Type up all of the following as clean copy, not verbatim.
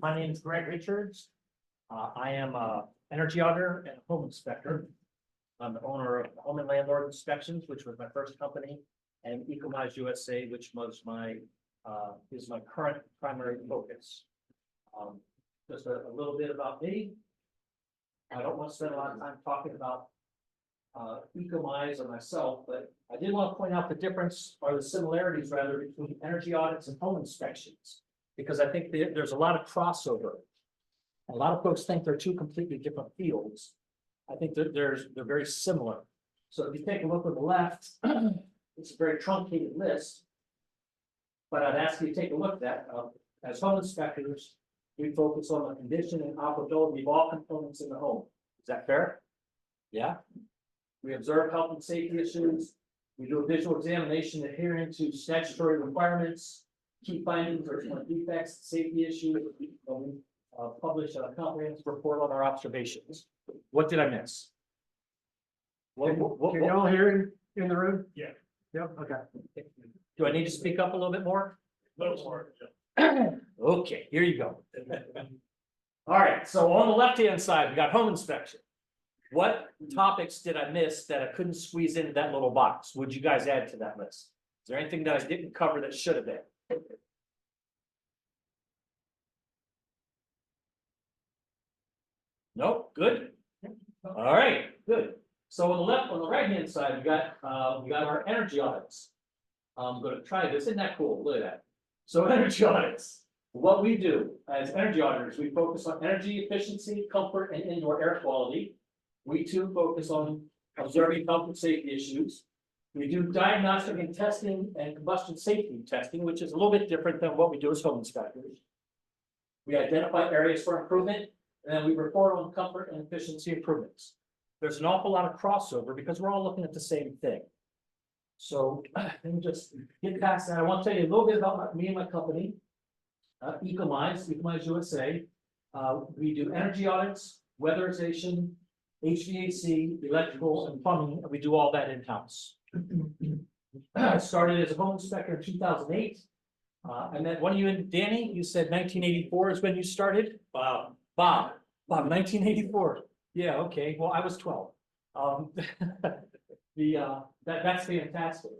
My name is Greg Richards. I am a energy auditor and a home inspector. I'm the owner of Home and Landlord Inspections, which was my first company, and Ecomise USA, which was my is my current primary focus. Just a little bit about me. I don't want to spend a lot of time talking about Ecomise or myself, but I did want to point out the difference or the similarities rather between energy audits and home inspections, because I think there's a lot of crossover. A lot of folks think they're two completely different fields. I think that they're very similar. So if you take a look at the left, it's a very truncated list. But I'd ask you to take a look at that. As home inspectors, we focus on the condition and operability of all components in the home. Is that fair? Yeah. We observe health and safety issues. We do a visual examination adhering to statutory requirements, key findings or defects, safety issues. We publish a comprehensive report on our observations. What did I miss? Can you all hear in the room? Yeah. Yep, okay. Do I need to speak up a little bit more? A little more. Okay, here you go. All right, so on the left-hand side, we got home inspection. What topics did I miss that I couldn't squeeze into that little box? Would you guys add to that list? Is there anything that I didn't cover that should have been? Nope, good. All right, good. So on the right-hand side, we got our energy audits. I'm going to try this. Isn't that cool? Look at that. So energy audits. What we do as energy auditors, we focus on energy efficiency, comfort, and indoor air quality. We too focus on observing health and safety issues. We do diagnostic and testing and combustion safety testing, which is a little bit different than what we do as home inspectors. We identify areas for improvement, and then we report on comfort and efficiency improvements. There's an awful lot of crossover because we're all looking at the same thing. So let me just get past that. I want to tell you a little bit about me and my company, Ecomise USA. We do energy audits, weatherization, HVAC, electrical, and plumbing, and we do all that in-house. I started as a home inspector in 2008. I met one of you, Danny, you said 1984 is when you started? Bob, 1984. Yeah, okay, well, I was 12. That's fantastic.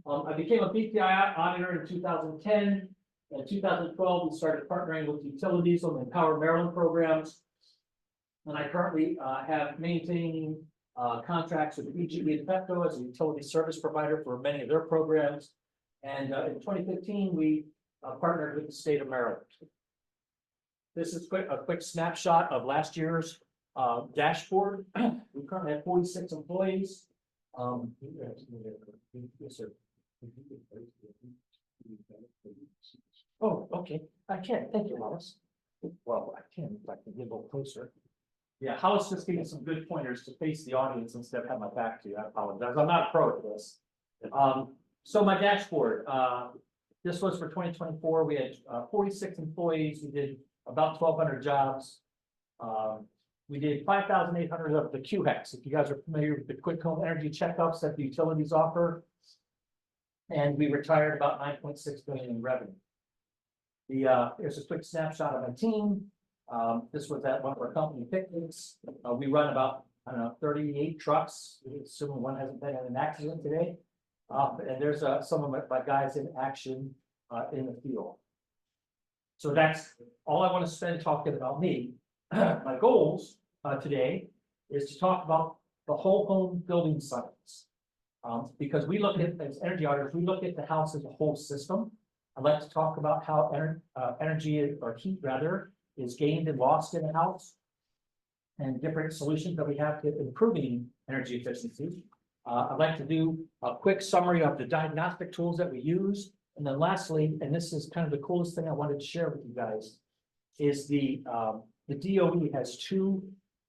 I became a BPI auditor in 2010. In 2012, we started partnering with utilities on the Empower Maryland programs. And I currently have maintaining contracts with PG&E and Petco as a utility service provider for many of their programs. And in 2015, we partnered with the state of Maryland. This is a quick snapshot of last year's dashboard. We currently have 46 employees. Yes, sir. Oh, okay. I can. Thank you, Hollis. Well, I can if I can get a little closer. Yeah, Hollis just gave me some good pointers to face the audience instead of have my back to you. I apologize. I'm not a pro at this. So my dashboard. This was for 2024. We had 46 employees. We did about 1,200 jobs. We did 5,800 of the QHEX. If you guys are familiar with the quick home energy checkups that the utilities offer. And we retired about 9.6 billion in revenue. Here's a quick snapshot of my team. This was at one of our company picnics. We run about, I don't know, 38 trucks, assuming one hasn't been in an accident today. And there's some of my guys in action in the field. So that's all I want to spend talking about me. My goals today is to talk about the whole home building science. Because we look at, as energy auditors, we look at the house as a whole system. I'd like to talk about how energy or heat rather is gained and lost in a house and different solutions that we have to improving energy efficiency. I'd like to do a quick summary of the diagnostic tools that we use. And then lastly, and this is kind of the coolest thing I wanted to share with you guys, is the DOE has two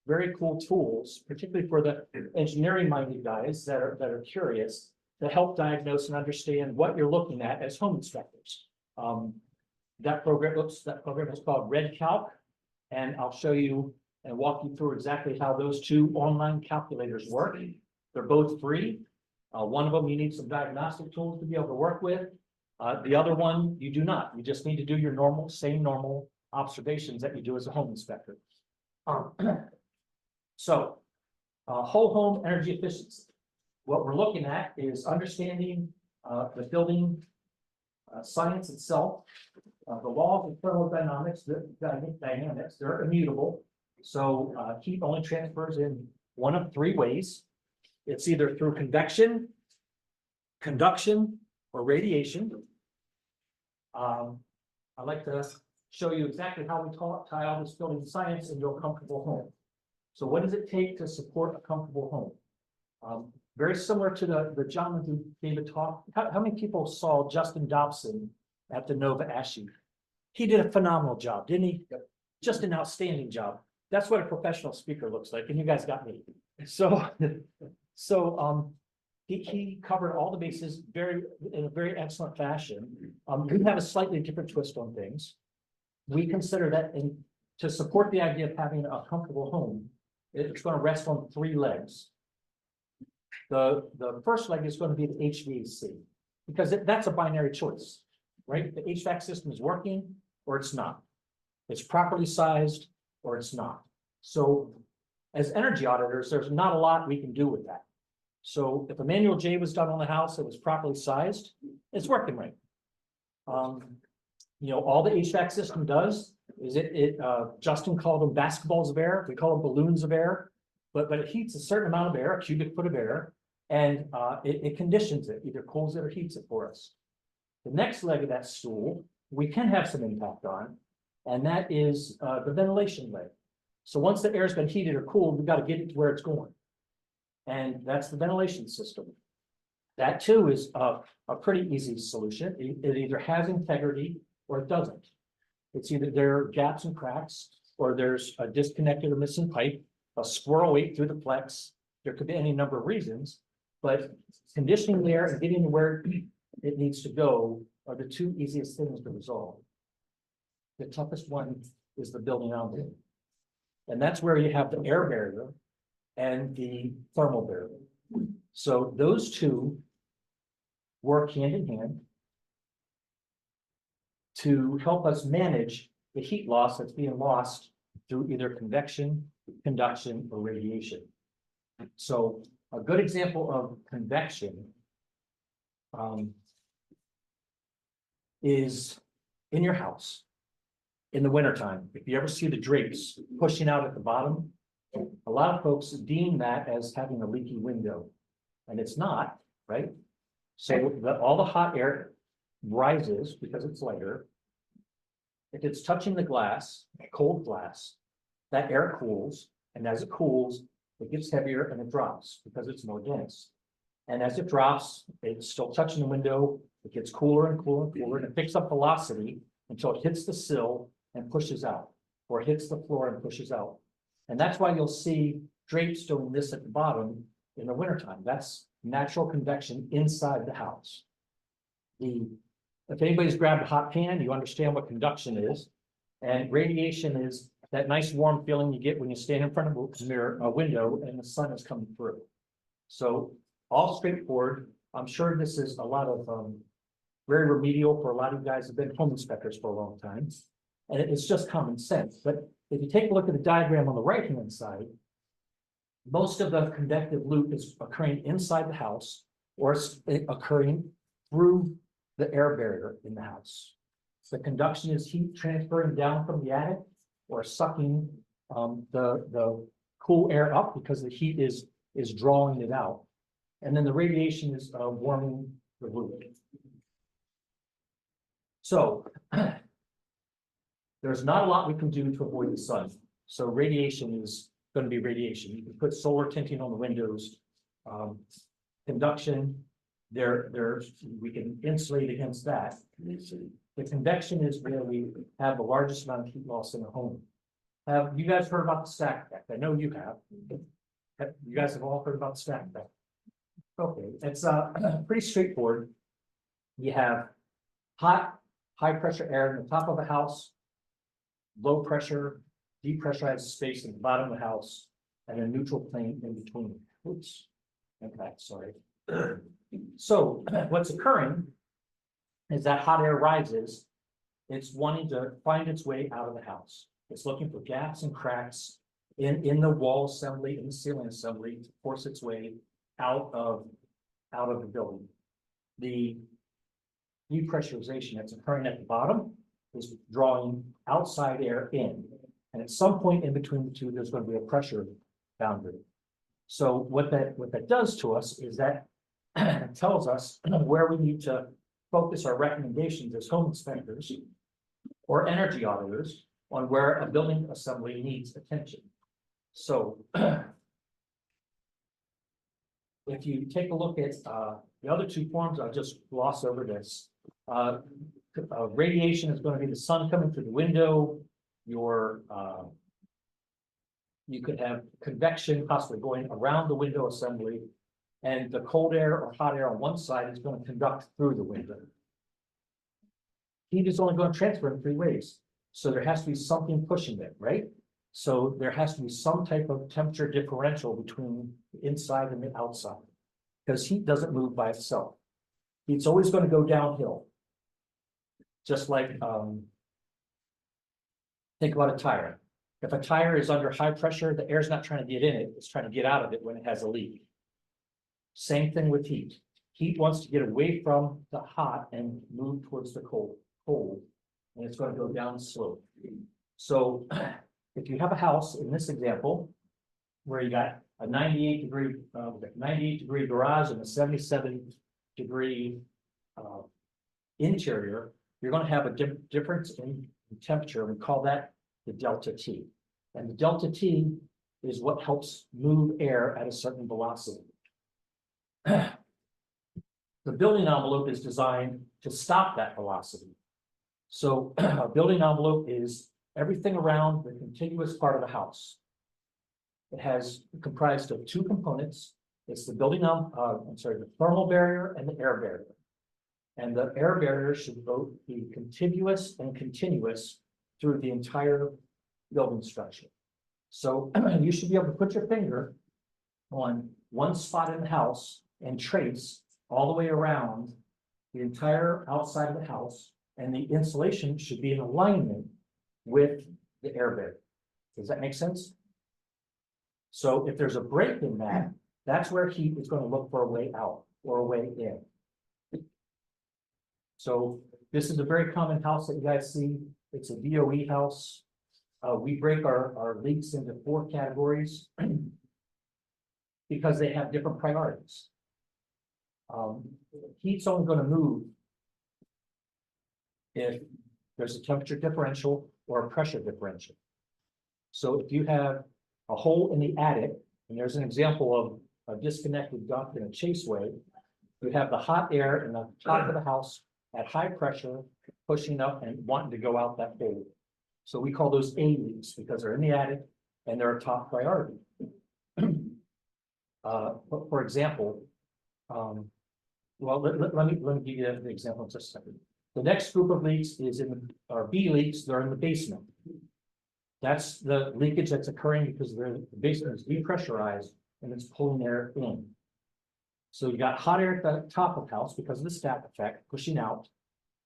very cool tools, particularly for the engineering-minded guys that are curious, to help diagnose and understand what you're looking at as home inspectors. That program is called Red Calc, and I'll show you and walk you through exactly how those two online calculators work. They're both free. One of them you need some diagnostic tools to be able to work with. The other one you do not. You just need to do your normal observations that you do as a home inspector. So, whole home energy efficiency. What we're looking at is understanding the building science itself, the laws of thermodynamics, dynamics, they're immutable. So heat only transfers in one of three ways. It's either through convection, conduction, or radiation. I'd like to show you exactly how we tie all this building science into a comfortable home. So what does it take to support a comfortable home? Very similar to the gentleman who gave a talk. How many people saw Justin Dobson at the Nova ASHI? He did a phenomenal job, didn't he? Yep. Just an outstanding job. That's what a professional speaker looks like, and you guys got me. So he covered all the bases in a very excellent fashion. We have a slightly different twist on things. We consider that to support the idea of having a comfortable home, it's going to rest on three legs. The first leg is going to be the HVAC, because that's a binary choice, right? The HVAC system is working or it's not. It's properly sized or it's not. So as energy auditors, there's not a lot we can do with that. So if a manual J was done on the house that was properly sized, it's working right. All the HVAC system does is Justin called them basketballs of air. We call them balloons of air, but it heats a certain amount of air, a cubic foot of air, and it conditions it, either cools it or heats it for us. The next leg of that stool, we can have some impact on, and that is the ventilation leg. So once the air's been heated or cooled, we've got to get it to where it's going. And that's the ventilation system. That too is a pretty easy solution. It either has integrity or it doesn't. It's either there are gaps and cracks, or there's a disconnected or missing pipe, a squirrel ate through the flex. There could be any number of reasons, but conditioning the air and getting to where it needs to go are the two easiest things to resolve. The toughest one is the building envelope. And that's where you have the air barrier and the thermal barrier. So those two work hand in hand to help us manage the heat loss that's being lost through either convection, conduction, or radiation. So a good example of convection is in your house in the wintertime. If you ever see the drapes pushing out at the bottom, a lot of folks deem that as having a leaky window, and it's not, right? So all the hot air rises because it's lighter. If it's touching the glass, cold glass, that air cools, and as it cools, it gets heavier and it drops because it's more dense. And as it drops, it's still touching the window, it gets cooler and cooler and cooler, and it picks up velocity until it hits the sill and pushes out, or hits the floor and pushes out. And that's why you'll see drapes doing this at the bottom in the wintertime. That's natural convection inside the house. If anybody's grabbed a hot pan, you understand what conduction is. And radiation is that nice warm feeling you get when you stand in front of a window and the sun is coming through. So all straightforward. I'm sure this is a lot of very remedial for a lot of you guys who've been home inspectors for a long time. And it's just common sense. But if you take a look at the diagram on the right-hand side, most of the convective loop is occurring inside the house, or it's occurring through the air barrier in the house. The conduction is heat transferring down from the attic, or sucking the cool air up because the heat is drawing it out. And then the radiation is warming the loop. So there's not a lot we can do to avoid the sun. So radiation is going to be radiation. You can put solar tinting on the windows. Conduction, we can insulate against that. The convection is where we have the largest amount of heat loss in a home. Have you guys heard about the stack effect? I know you have. You guys have all heard about the stack effect. Okay, it's pretty straightforward. You have hot, high pressure air in the top of the house, low pressure, depressurized space at the bottom of the house, and a neutral plane in between. Oops, okay, sorry. So what's occurring is that hot air rises, It's wanting to find its way out of the house. It's looking for gaps and cracks in the wall assembly, in the ceiling assembly, to force its way out of the building. The depressurization that's occurring at the bottom is drawing outside air in. And at some point in between the two, there's going to be a pressure boundary. So what that does to us is that tells us where we need to focus our recommendations as home inspectors or energy auditors on where a building assembly needs attention. So if you take a look at the other two forms, I'll just gloss over this. Radiation is going to be the sun coming through the window. You could have convection possibly going around the window assembly, and the cold air or hot air on one side is going to conduct through the window. Heat is only going to transfer in three ways. So there has to be something pushing it, right? So there has to be some type of temperature differential between the inside and the outside, because heat doesn't move by itself. It's always going to go downhill. Just like, think about a tire. If a tire is under high pressure, the air's not trying to get in it, it's trying to get out of it when it has a leak. Same thing with heat. Heat wants to get away from the hot and move towards the cold, and it's going to go down slope. So if you have a house in this example, where you got a 98 degree garage and a 77-degree interior, you're going to have a difference in temperature. We call that the delta T. And the delta T is what helps move air at a certain velocity. The building envelope is designed to stop that velocity. So a building envelope is everything around the contiguous part of the house. It has comprised of two components. It's the the thermal barrier and the air barrier. And the air barrier should both be contiguous and continuous through the entire building structure. So you should be able to put your finger on one spot in the house and trace all the way around the entire outside of the house, and the insulation should be in alignment with the air barrier. Does that make sense? So if there's a break in that, that's where heat is going to look for a way out or a way in. So this is a very common house that you guys see. It's a DOE house. We break our leaks into 4 categories because they have different priorities. Heat's only going to move if there's a temperature differential or a pressure differential. So if you have a hole in the attic, and there's an example of a disconnected duct in a chaseway, you have the hot air in the top of the house at high pressure, pushing up and wanting to go out that hole. So we call those A leaks because they're in the attic and they're a top priority. For example, well, let me give you the example in just a second. The next group of leaks is our B leaks. They're in the basement. That's the leakage that's occurring because the basement is depressurized and it's pulling air in. So you got hot air at the top of the house because of the stack effect pushing out.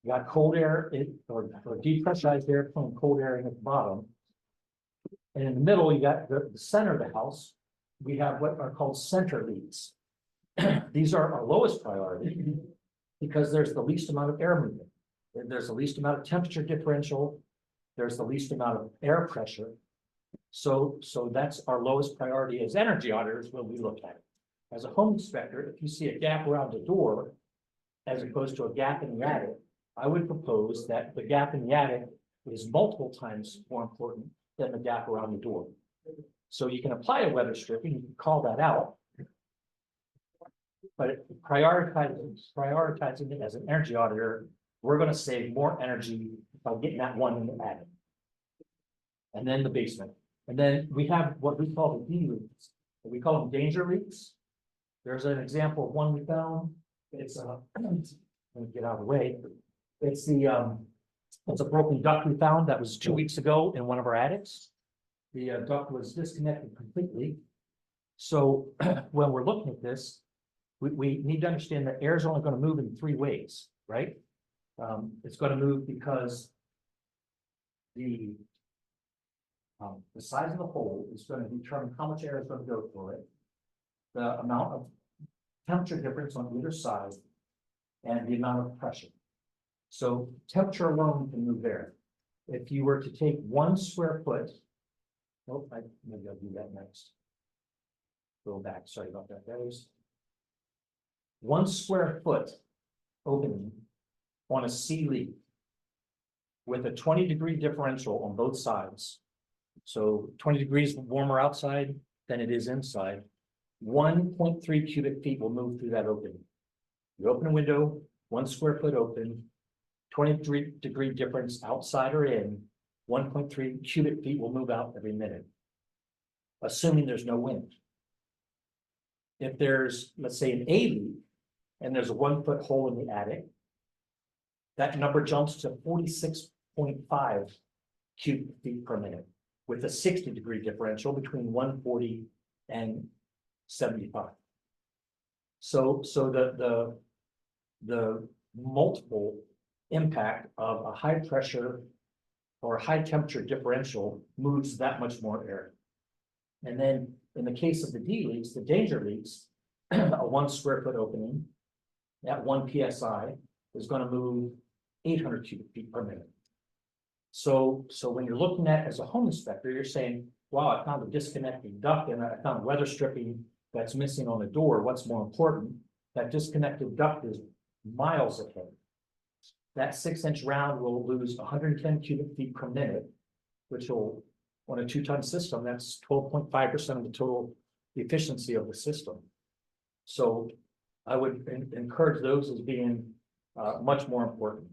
You got cold air or depressurized air pulling cold air in at the bottom. And in the middle, you got the center of the house. We have what are called center leaks. These are our lowest priority because there's the least amount of air movement. There's the least amount of temperature differential. There's the least amount of air pressure. So that's our lowest priority as energy auditors when we look at it. As a home inspector, if you see a gap around the door, as opposed to a gap in the attic, I would propose that the gap in the attic is multiple times more important than the gap around the door. So you can apply a weather stripping, you can call that out. But prioritizing it as an energy auditor, we're going to save more energy by getting that one in the attic. And then the basement. And then we have what we call the D leaks. We call them danger leaks. There's an example of one we found. It's let me get out of the way. It's a broken duct we found that was 2 weeks ago in one of our attics. The duct was disconnected completely. So when we're looking at this, we need to understand that air is only going to move in 3 ways, right? It's going to move because the size of the hole is going to determine how much air is going to go through it, the amount of temperature difference on either side, and the amount of pressure. So temperature alone can move air. If you were to take 1 square foot, maybe I'll do that next. Go back, sorry about that. That is 1 square foot opening on a C leaf with a 20-degree differential on both sides. So 20 degrees warmer outside than it is inside. 1.3 cubic feet will move through that opening. You open a window, 1 square foot open, 23-degree difference outside or in, 1.3 cubic feet will move out every minute, assuming there's no wind. If there's, let's say, an A leaf, and there's a 1 foot hole in the attic, that number jumps to 46.5 cubic feet per minute, with a 60-degree differential between 140 and 75. So the multiple impact of a high pressure or high temperature differential moves that much more air. And then in the case of the D leaks, the danger leaks, a 1 square foot opening at 1 PSI is going to move 800 cubic feet per minute. So when you're looking at as a home inspector, you're saying, wow, I found a disconnecting duct and I found weather stripping that's missing on the door. What's more important? That disconnected duct is miles ahead. That 6-inch round will lose 110 cubic feet per minute, which will, on a 2-ton system, that's 12.5% of the total efficiency of the system. So I would encourage those as being much more important.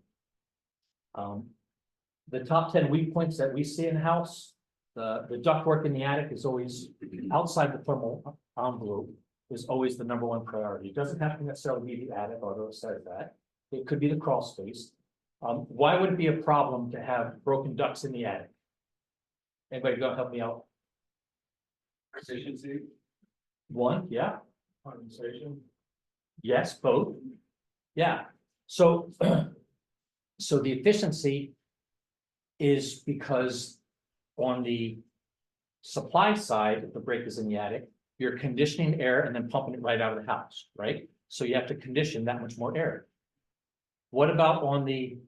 The top 10 weak points that we see in the house, the ductwork in the attic is always outside the thermal envelope is always the #1 priority. It doesn't have to necessarily be the attic, although it says that. It could be the crawl space. Why would it be a problem to have broken ducts in the attic? Anybody go help me out? Efficiency, One, yeah. condensation. Yes, both. Yeah. So, so the efficiency is because on the supply side, if the break is in the attic, you're conditioning air and then pumping it right out of the house, right? So you have to condition that much more air. What about on the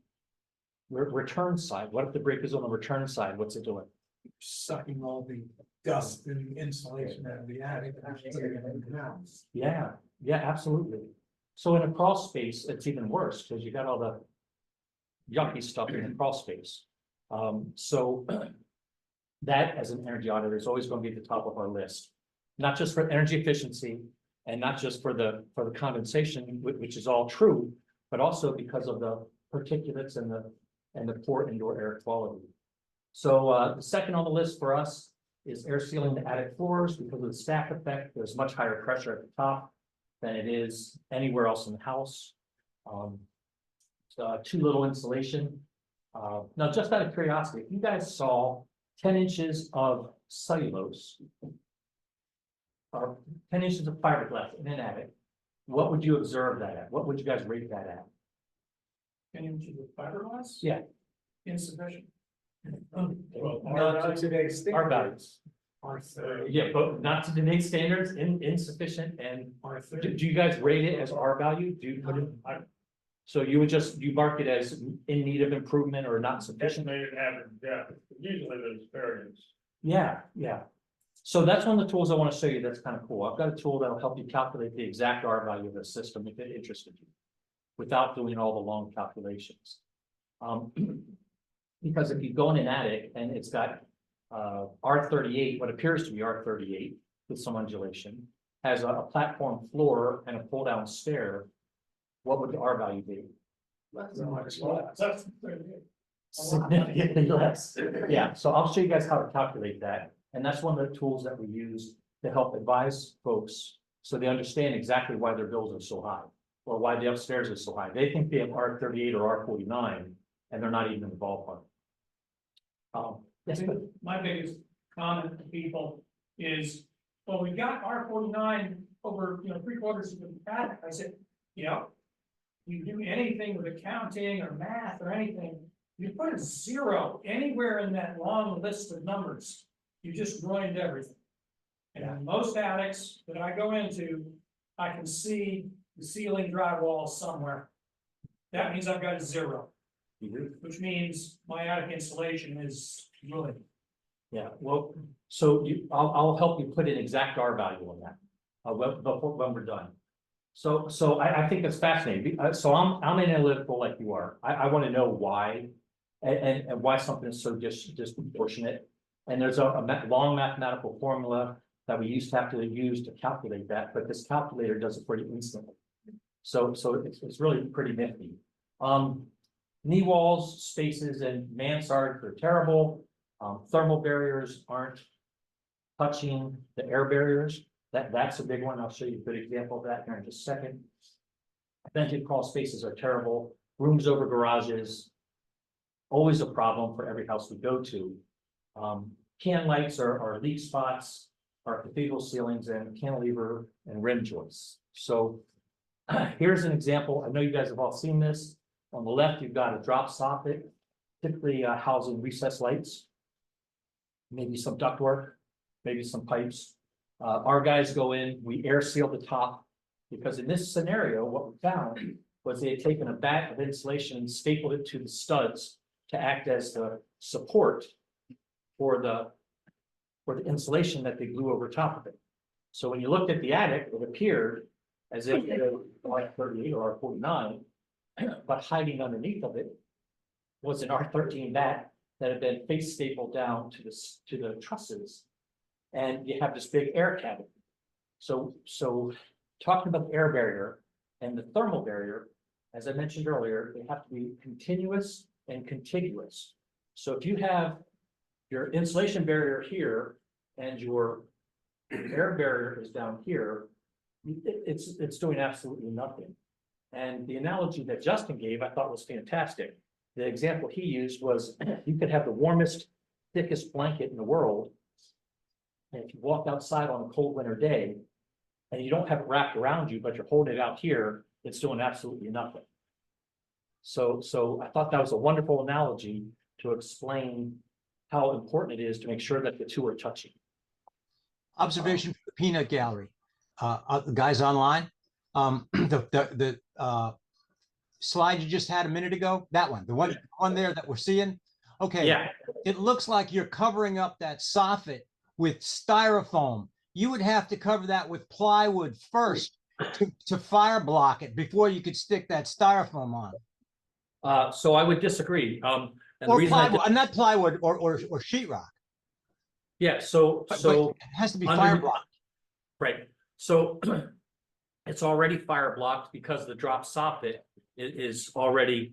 return side? What if the break is on the return side? What's it doing? Sucking all the dust and the insulation out of the attic. And putting it in the house. Yeah, yeah, absolutely. So in a crawl space, it's even worse because you got all the yucky stuff in the crawl space. So that, as an energy auditor, is always going to be at the top of our list, not just for energy efficiency and not just for the condensation, which is all true, but also because of the particulates and the poor indoor air quality. So the second on the list for us is air sealing the attic floors because of the stack effect. There's much higher pressure at the top than it is anywhere else in the house. Too little insulation. Now, just out of curiosity, if you guys saw 10 inches of cellulose or 10 inches of fiberglass in an attic, what would you observe that at? What would you guys rate that at? 10 inches of fiberglass? Yeah. Insufficient. Well, not to today's Our values. Yeah. Yeah, but not to today's standards, insufficient. And do you guys rate it as R value? Do you put it? So you would you mark it as in need of improvement or not sufficient? Estimated average, yeah, usually there's variance. Yeah, yeah. So that's one of the tools I want to show you that's kind of cool. I've got a tool that'll help you calculate the exact R value of the system if it interested you, without doing all the long calculations. Because if you go in an attic and it's got R38, what appears to be R38 with some undulation, has a platform floor and a pull-down stair, what would the R value be? Significantly less. Yeah, so I'll show you guys how to calculate that. And that's one of the tools that we use to help advise folks so they understand exactly why their bills are so high or why the upstairs is so high. They think they have R38 or R49 and they're not even in the ballpark. Yes, but My biggest comment to people is, well, we got R49 over, 3/4 of the attic. I said, yeah. You do anything with accounting or math or anything, You put a 0 anywhere in that long list of numbers, you just ruined everything. And in most attics that I go into, I can see the ceiling drywall somewhere. That means I've got a 0, which means my attic insulation is ruined. Yeah, well, so I'll help you put an exact R value on that, when we're done. So I think it's fascinating. So I'm analytical like you are. I want to know why, and why something is so disproportionate. And there's a long mathematical formula that we used to have to use to calculate that, but this calculator does it pretty instantly. So it's really pretty nifty. Knee walls, spaces, and mansards are terrible. Thermal barriers aren't touching the air barriers. That's a big one. I'll show you a good example of that here in just a second. Vented crawl spaces are terrible. Rooms over garages, always a problem for every house we go to. Can lights are leak spots, are cathedral ceilings, and cantilever and rim joists. So here's an example. I know you guys have all seen this. On the left, you've got a drop soffit, typically housing recessed lights, maybe some ductwork, maybe some pipes. Our guys go in, we air seal the top, because in this scenario, what we found was they had taken a back of insulation and stapled it to the studs to act as the support for the insulation that they glue over top of it. So when you looked at the attic, it appeared as if it was R38 or R49, but hiding underneath of it was an R13 bat that had been face stapled down to the trusses, and you have this big air cavity. So talking about the air barrier and the thermal barrier, as I mentioned earlier, they have to be continuous and contiguous. So if you have your insulation barrier here and your air barrier is down here, it's doing absolutely nothing. And the analogy that Justin gave, I thought was fantastic. The example he used was you could have the warmest, thickest blanket in the world, and if you walk outside on a cold winter day and you don't have it wrapped around you, but you're holding it out here, it's doing absolutely nothing. So I thought that was a wonderful analogy to explain how important it is to make sure that the two are touching. Observation for the peanut gallery, guys online. The slide you just had a minute ago, that one, the one there that we're seeing. Okay, Yeah. It looks like you're covering up that soffit with styrofoam. You would have to cover that with plywood first to fire block it before you could stick that styrofoam on. So I would disagree. And the Or reason plywood, not plywood or sheetrock. yeah, so But it has to be fire blocked. Right. So it's already fire blocked because the drop soffit is already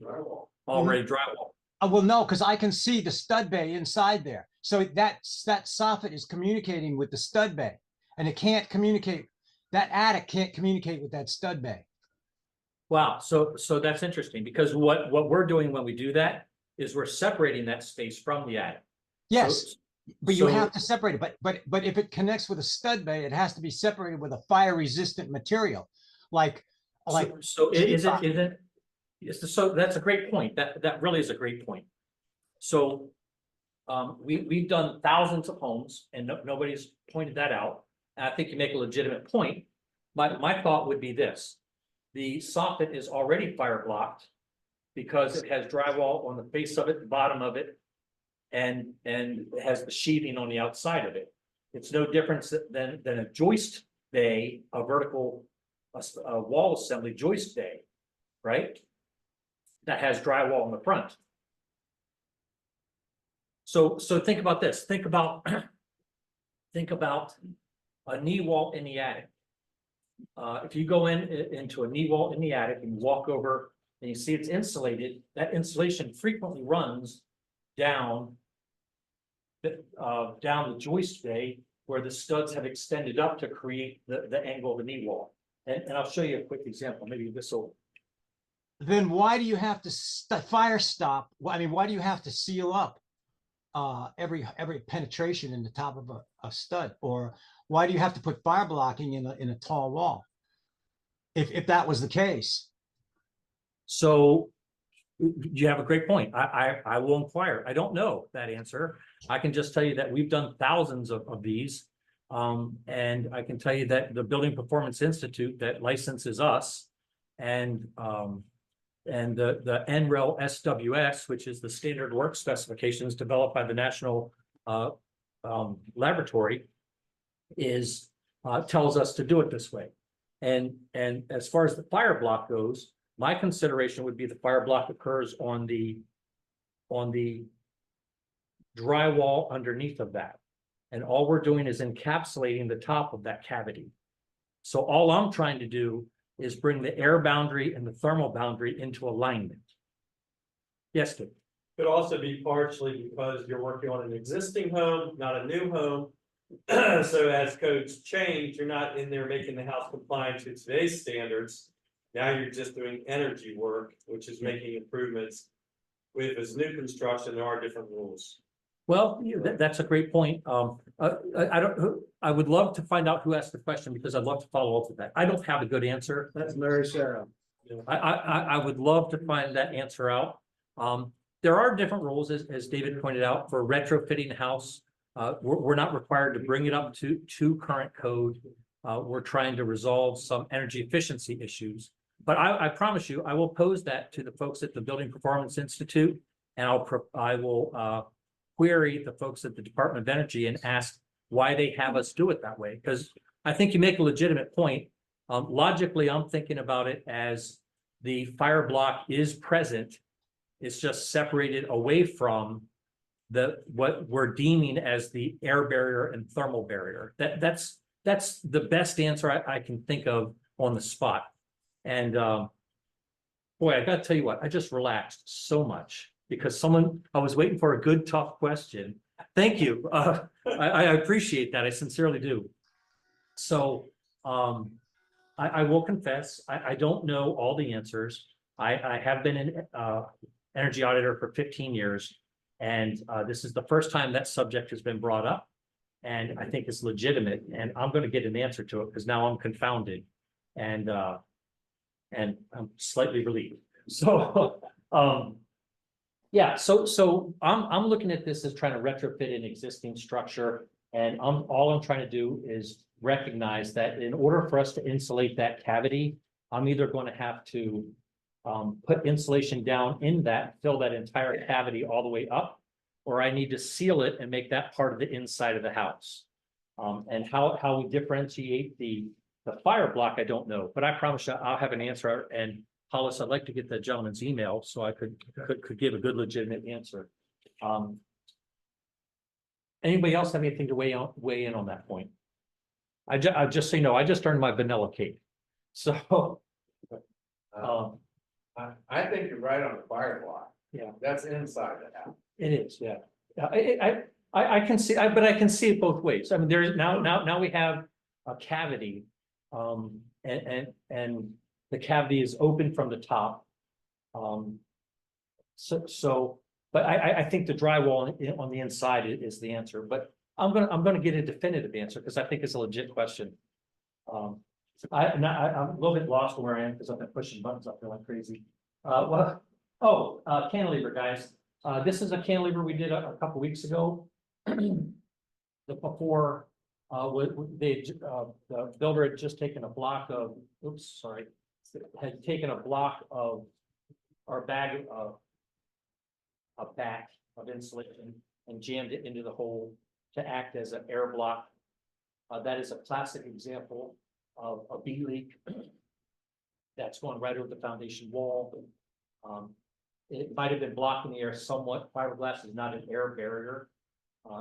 drywall. Well, no, because I can see the stud bay inside there. So that soffit is communicating with the stud bay, and it can't communicate. That attic can't communicate with that stud bay. Wow. So that's interesting, because what we're doing when we do that is we're separating that space from the attic. Yes, but you have to separate it. But if it connects with a stud bay, it has to be separated with a fire resistant material, so that's a great point. That really is a great point. So we've done thousands of homes and nobody's pointed that out. And I think you make a legitimate point. My thought would be this: the soffit is already fire blocked because it has drywall on the face of it, the bottom of it, and it has the sheathing on the outside of it. It's no different than a joist bay, a vertical wall assembly joist bay, right? That has drywall in the front. So think about this. Think about a knee wall in the attic. If you go into a knee wall in the attic and you walk over and you see it's insulated, that insulation frequently runs down the joist bay where the studs have extended up to create the angle of the knee wall. And I'll show you a quick example. Maybe this will. Then why do you have to fire stop? I mean, why do you have to seal up every penetration in the top of a stud? Or why do you have to put fire blocking in a tall wall? If that was the case. So you have a great point. I will inquire. I don't know that answer. I can just tell you that we've done thousands of these. And I can tell you that the Building Performance Institute that licenses us and the NREL SWS, which is the standard work specifications developed by the National Laboratory, is tells us to do it this way. And as far as the fire block goes, my consideration would be the fire block occurs on the drywall underneath of that. And all we're doing is encapsulating the top of that cavity. So all I'm trying to do is bring the air boundary and the thermal boundary into alignment. Yes, Dave. Could also be partially because you're working on an existing home, not a new home. So as codes change, you're not in there making the house compliant to today's standards. Now you're just doing energy work, which is making improvements. With as new construction, there are different rules. Well, that's a great point. I would love to find out who asked the question because I'd love to follow up with that. I don't have a good answer. That's Mary Sarah. I would love to find that answer out. There are different rules, as David pointed out, for retrofitting a house. We're not required to bring it up to current code. We're trying to resolve some energy efficiency issues. But I promise you, I will pose that to the folks at the Building Performance Institute, and I will query the folks at the Department of Energy and ask why they have us do it that way. Because I think you make a legitimate point. Logically, I'm thinking about it as the fire block is present. It's just separated away from what we're deeming as the air barrier and thermal barrier. That's the best answer I can think of on the spot. And boy, I gotta tell you what, I just relaxed so much because I was waiting for a good, tough question. Thank you. I appreciate that. I sincerely do. So I will confess, I don't know all the answers. I have been an energy auditor for 15 years. And this is the first time that subject has been brought up. And I think it's legitimate. And I'm going to get an answer to it because now I'm confounded. And I'm slightly relieved. So, yeah, so I'm looking at this as trying to retrofit an existing structure. And all I'm trying to do is recognize that in order for us to insulate that cavity, I'm either going to have to put insulation down in that, fill that entire cavity all the way up, or I need to seal it and make that part of the inside of the house. And how we differentiate the fire block, I don't know, but I promise you I'll have an answer. And Hollis, I'd like to get the gentleman's email so I could give a good legitimate answer. Anybody else have anything to weigh in on that point? I just say no. I just earned my vanilla cake, so. I think you're right on the fire block. Yeah. That's inside the house. It is, yeah. I can see, but I can see it both ways. I mean, there's now we have a cavity, and the cavity is open from the top. But I think the drywall on the inside is the answer. But I'm gonna get a definitive answer because I think it's a legit question. I'm a little bit lost where I am because I've been pushing buttons up there like crazy. Cantilever, guys. This is a cantilever we did a couple weeks ago. The builder had just taken a block of, had taken a block of our bag of a back of insulation and jammed it into the hole to act as an air block. That is a classic example of a B leak that's going right over the foundation wall. It might have been blocking the air somewhat. Fiberglass is not an air barrier.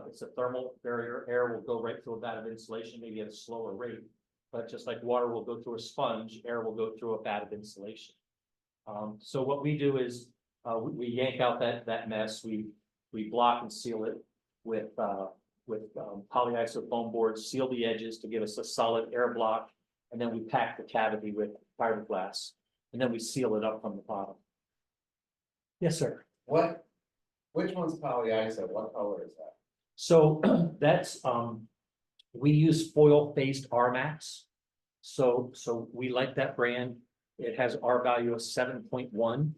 It's a thermal barrier. Air will go right through a vat of insulation, maybe at a slower rate. But just like water will go through a sponge, air will go through a vat of insulation. So what we do is we yank out that mess. We block and seal it with polyiso foam boards, seal the edges to give us a solid air block, and then we pack the cavity with fiberglass, and then we seal it up from the bottom. Yes, sir. Which one's polyiso? What color is that? So that's we use foil faced RMAX. So we like that brand. It has R value of 7.1.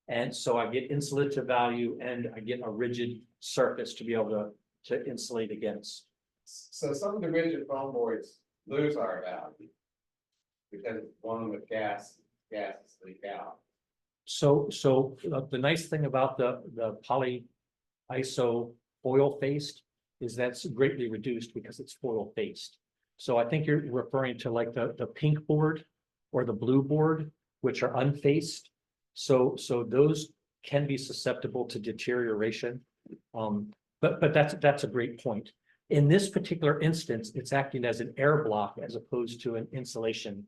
And so I get insulative value and I get a rigid surface to be able to insulate against. So some of the rigid foam boards lose our value. Because one with gases leak out. So the nice thing about the poly iso foil faced is that's greatly reduced because it's foil faced. So I think you're referring to like the pink board or the blue board, which are unfaced. So those can be susceptible to deterioration. But that's a great point. In this particular instance, it's acting as an air block as opposed to an insulation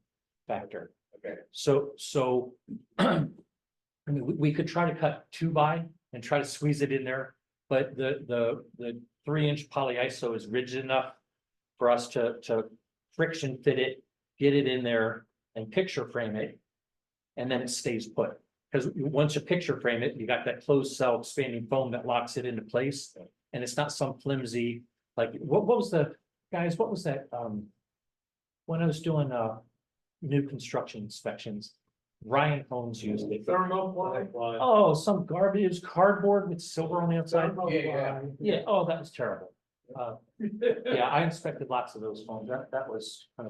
factor. Okay. So I mean, we could try to cut 2x and try to squeeze it in there, but the 3-inch polyiso is rigid enough for us to friction fit it, get it in there and picture frame it, and then it stays put. Because once you picture frame it, you got that closed cell expanding foam that locks it into place, and it's not some flimsy, like, what was the, guys, what was that, when I was doing, new construction inspections, Ryan Holmes used it. Thermoplastic. Oh, some garbage cardboard with silver on the outside. Yeah. Yeah, oh, that was terrible. Yeah, I inspected lots of those foams. That was kind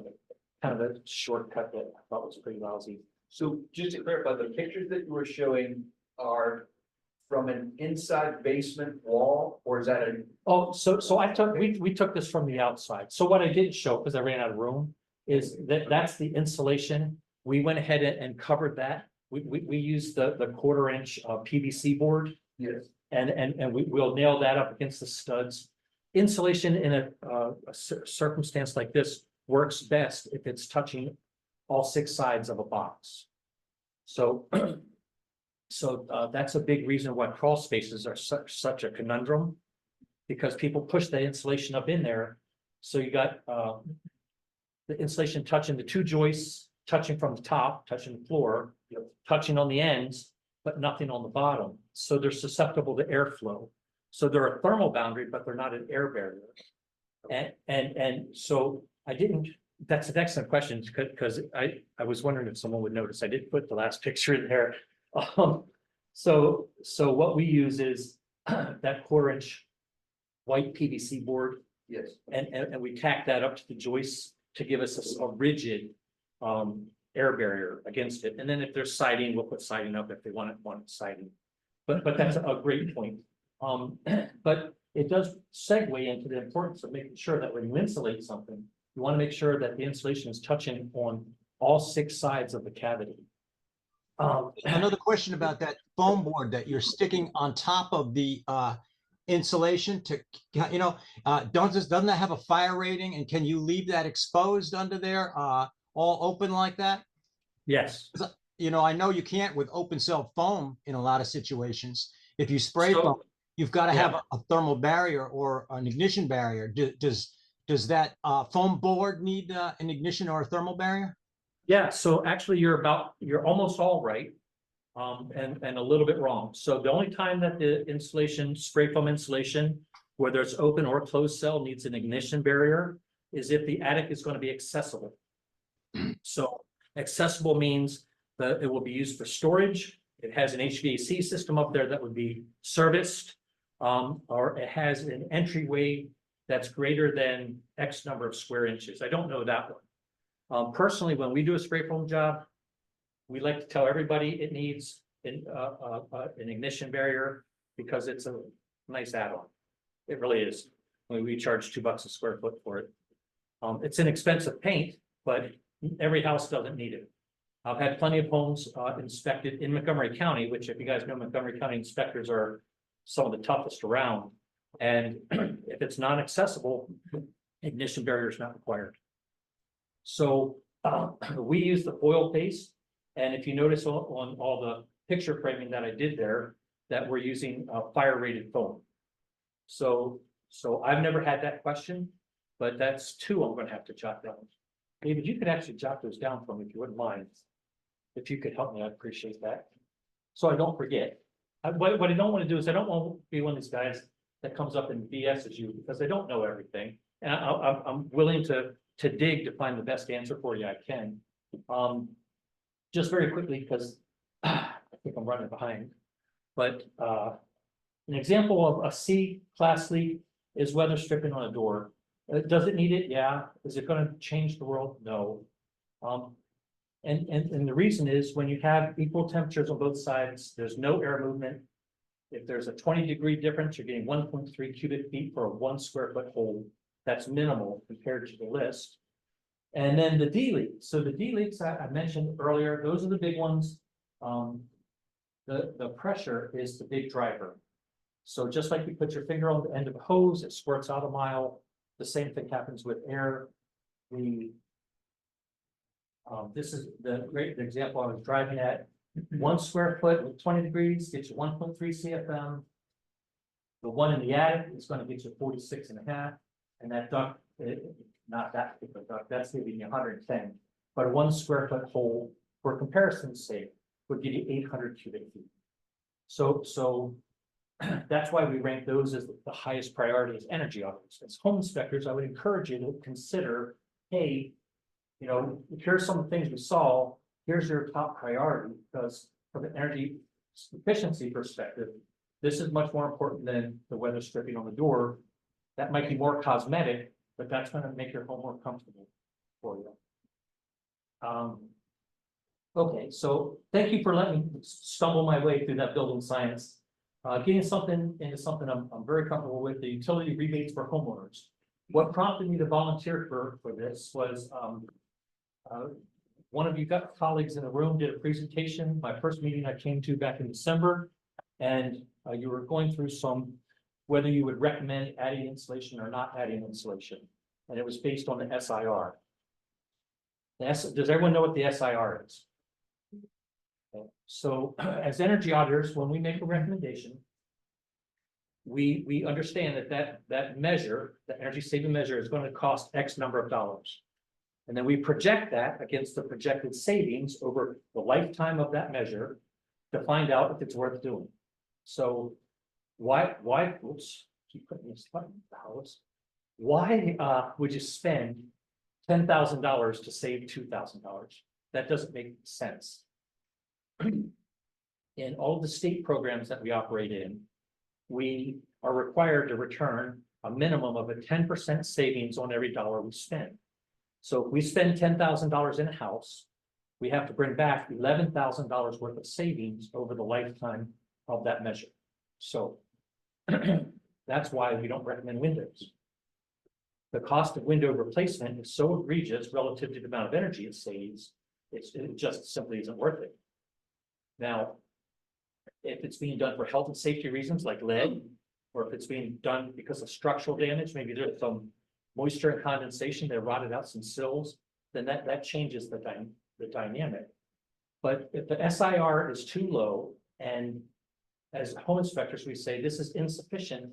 of a shortcut that I thought was pretty lousy. So just to clarify, the pictures that you were showing are from an inside basement wall, or is that a? Oh, so I took, we took this from the outside. So what I didn't show, because I ran out of room, is that's the insulation. We went ahead and covered that. We used the 1/4-inch PVC board. Yes. And we'll nail that up against the studs. Insulation in a circumstance like this works best if it's touching all 6 sides of a box. So that's a big reason why crawl spaces are such a conundrum, because people push the insulation up in there. So you got the insulation touching the 2 joists, touching from the top, touching the floor, touching on the ends, but nothing on the bottom. So they're susceptible to airflow. So they're a thermal boundary, but they're not an air barrier. And so I didn't, that's an excellent question, because I was wondering if someone would notice. I did put the last picture in there. So what we use is that 1/4-inch white PVC board, Yes. and we tack that up to the joists to give us a rigid air barrier against it. And then if there's siding, we'll put siding up if they want siding. But that's a great point. But it does segue into the importance of making sure that when you insulate something, you want to make sure that the insulation is touching on all 6 sides of the cavity. Another question about that foam board that you're sticking on top of the insulation to, doesn't that have a fire rating, and can you leave that exposed under there, all open like that? Yes. I know you can't with open cell foam in a lot of situations. If you spray So- foam, you've got to Yeah. have a thermal barrier or an ignition barrier. Does that foam board need an ignition or a thermal barrier? Yeah, so actually you're almost all right. And a little bit wrong. So the only time that the insulation, spray foam insulation, whether it's open or closed cell, needs an ignition barrier is if the attic is going to be accessible. So accessible means that it will be used for storage. It has an HVAC system up there that would be serviced, or it has an entryway that's greater than X number of square inches. I don't know that one. Personally, when we do a spray foam job, we like to tell everybody it needs an ignition barrier because it's a nice add-on. It really is. We charge $2 a square foot for it. It's an expensive paint, but every house doesn't need it. I've had plenty of homes inspected in Montgomery County, which, if you guys know, Montgomery County inspectors are some of the toughest around. And if it's non-accessible, ignition barrier is not required. So we use the foil paste. And if you notice on all the picture framing that I did there, that we're using fire rated foam. So I've never had that question, but that's 2 I'm going to have to jot down. David, you could actually jot those down for me if you wouldn't mind. If you could help me, I'd appreciate that. So I don't forget. What I don't want to do is I don't want to be one of these guys that comes up and BS's you because I don't know everything. And I'm willing to dig to find the best answer for you I can. Just very quickly, because I think I'm running behind. But, an example of a C-class leak is weather stripping on a door. Does it need it? Yeah. Is it gonna change the world? No. And the reason is when you have equal temperatures on both sides, there's no air movement. If there's a 20-degree difference, you're getting 1.3 cubic feet for a 1 square foot hole. That's minimal compared to the list. And then the D leaks. So the D leaks I mentioned earlier, those are the big ones. The pressure is the big driver. So just like you put your finger on the end of a hose, it squirts out a mile. The same thing happens with air. This is the great example I was driving at. 1 square foot with 20 degrees gets you 1.3 CFM. The one in the attic is going to get you 46.5, and that duct, not that particular duct, that's giving you 110. But a 1 square foot hole, for comparison's sake, would give you 800 cubic feet. So that's why we rank those as the highest priority as energy audits. As home inspectors, I would encourage you to consider, hey, you know, here's some of the things we saw. Here's your top priority, because from an energy efficiency perspective, this is much more important than the weather stripping on the door. That might be more cosmetic, but that's going to make your home more comfortable for you. Okay, so thank you for letting me stumble my way through that building science. Getting something into something I'm very comfortable with, the utility rebates for homeowners. What prompted me to volunteer for this was one of you got colleagues in the room did a presentation, my first meeting I came to back in December, and you were going through whether you would recommend adding insulation or not adding insulation. And it was based on the SIR. Does everyone know what the SIR is? Okay. So as energy auditors, when we make a recommendation, we understand that measure, the energy saving measure, is going to cost X number of dollars. And then we project that against the projected savings over the lifetime of that measure to find out if it's worth doing. So oops, keep putting this button in the house. Why would you spend $10,000 to save $2,000? That doesn't make sense. In all the state programs that we operate in, we are required to return a minimum of a 10% savings on every dollar we spend. So if we spend $10,000 in a house, we have to bring back $11,000 worth of savings over the lifetime of that measure. So that's why we don't recommend windows. The cost of window replacement is so egregious relative to the amount of energy it saves, it just simply isn't worth it. Now, if it's being done for health and safety reasons like lead, or if it's being done because of structural damage, maybe there's some moisture and condensation that rotted out some sills, then that changes the dynamic. But if the SIR is too low, and as home inspectors, we say this is insufficient,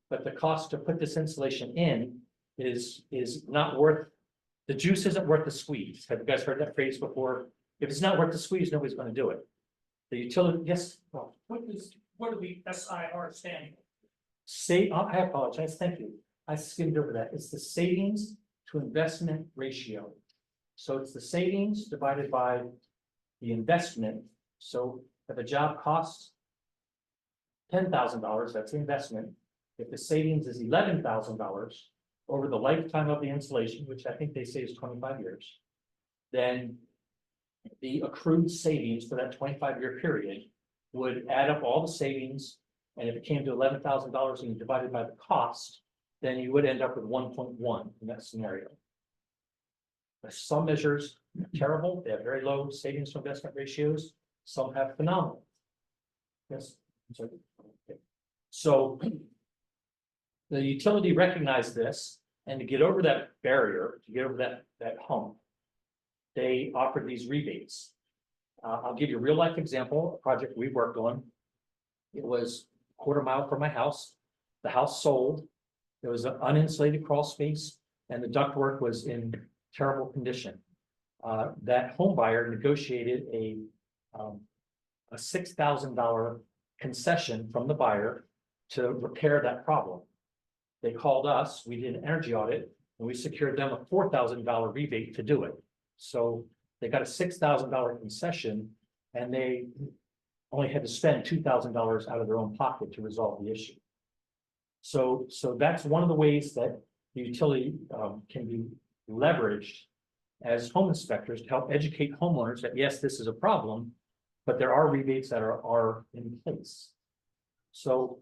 but the cost to put this insulation in is not worth, the juice isn't worth the squeeze. Have you guys heard that phrase before? If it's not worth the squeeze, nobody's going to do it. The utility, yes. Oh. What do the SIR stand for? I apologize. Thank you. I skimmed over that. It's the savings to investment ratio. So it's the savings divided by the investment. So if a job costs $10,000, that's the investment. If the savings is $11,000 over the lifetime of the installation, which I think they say is 25 years, then the accrued savings for that 25-year period would add up all the savings. And if it came to $11,000 and you divided by the cost, then you would end up with 1.1 in that scenario. Some measures are terrible. They have very low savings to investment ratios. Some have phenomenal. Yes. So the utility recognized this, and to get over that barrier, to get over that hump, they offered these rebates. I'll give you a real life example, a project we worked on. It was a quarter mile from my house. The house sold. There was an uninsulated crawl space, and the ductwork was in terrible condition. That home buyer negotiated a $6,000 concession from the buyer to repair that problem. They called us, we did an energy audit, and we secured them a $4,000 rebate to do it. So they got a $6,000 concession, and they only had to spend $2,000 out of their own pocket to resolve the issue. So that's one of the ways that the utility can be leveraged as home inspectors to help educate homeowners that yes, this is a problem, but there are rebates that are in place. So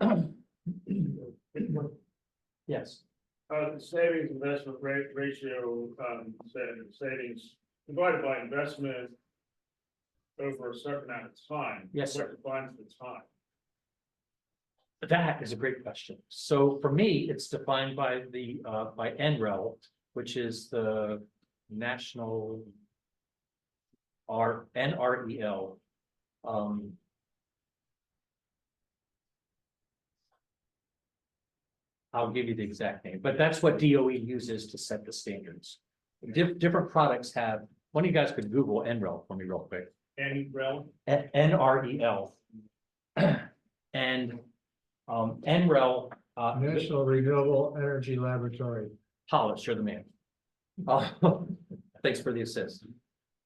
yes, The savings investment ratio, savings divided by investment over a certain amount of time. Yes, sir. What defines the time? that is a great question. So for me, it's defined by the by NREL, which is the National NREL. I'll give you the exact name, but that's what DOE uses to set the standards. Different products have, one of you guys could Google NREL for me real quick. NREL? NREL. And NREL. National Renewable Energy Laboratory. Hollis, you're the man. Thanks for the assist.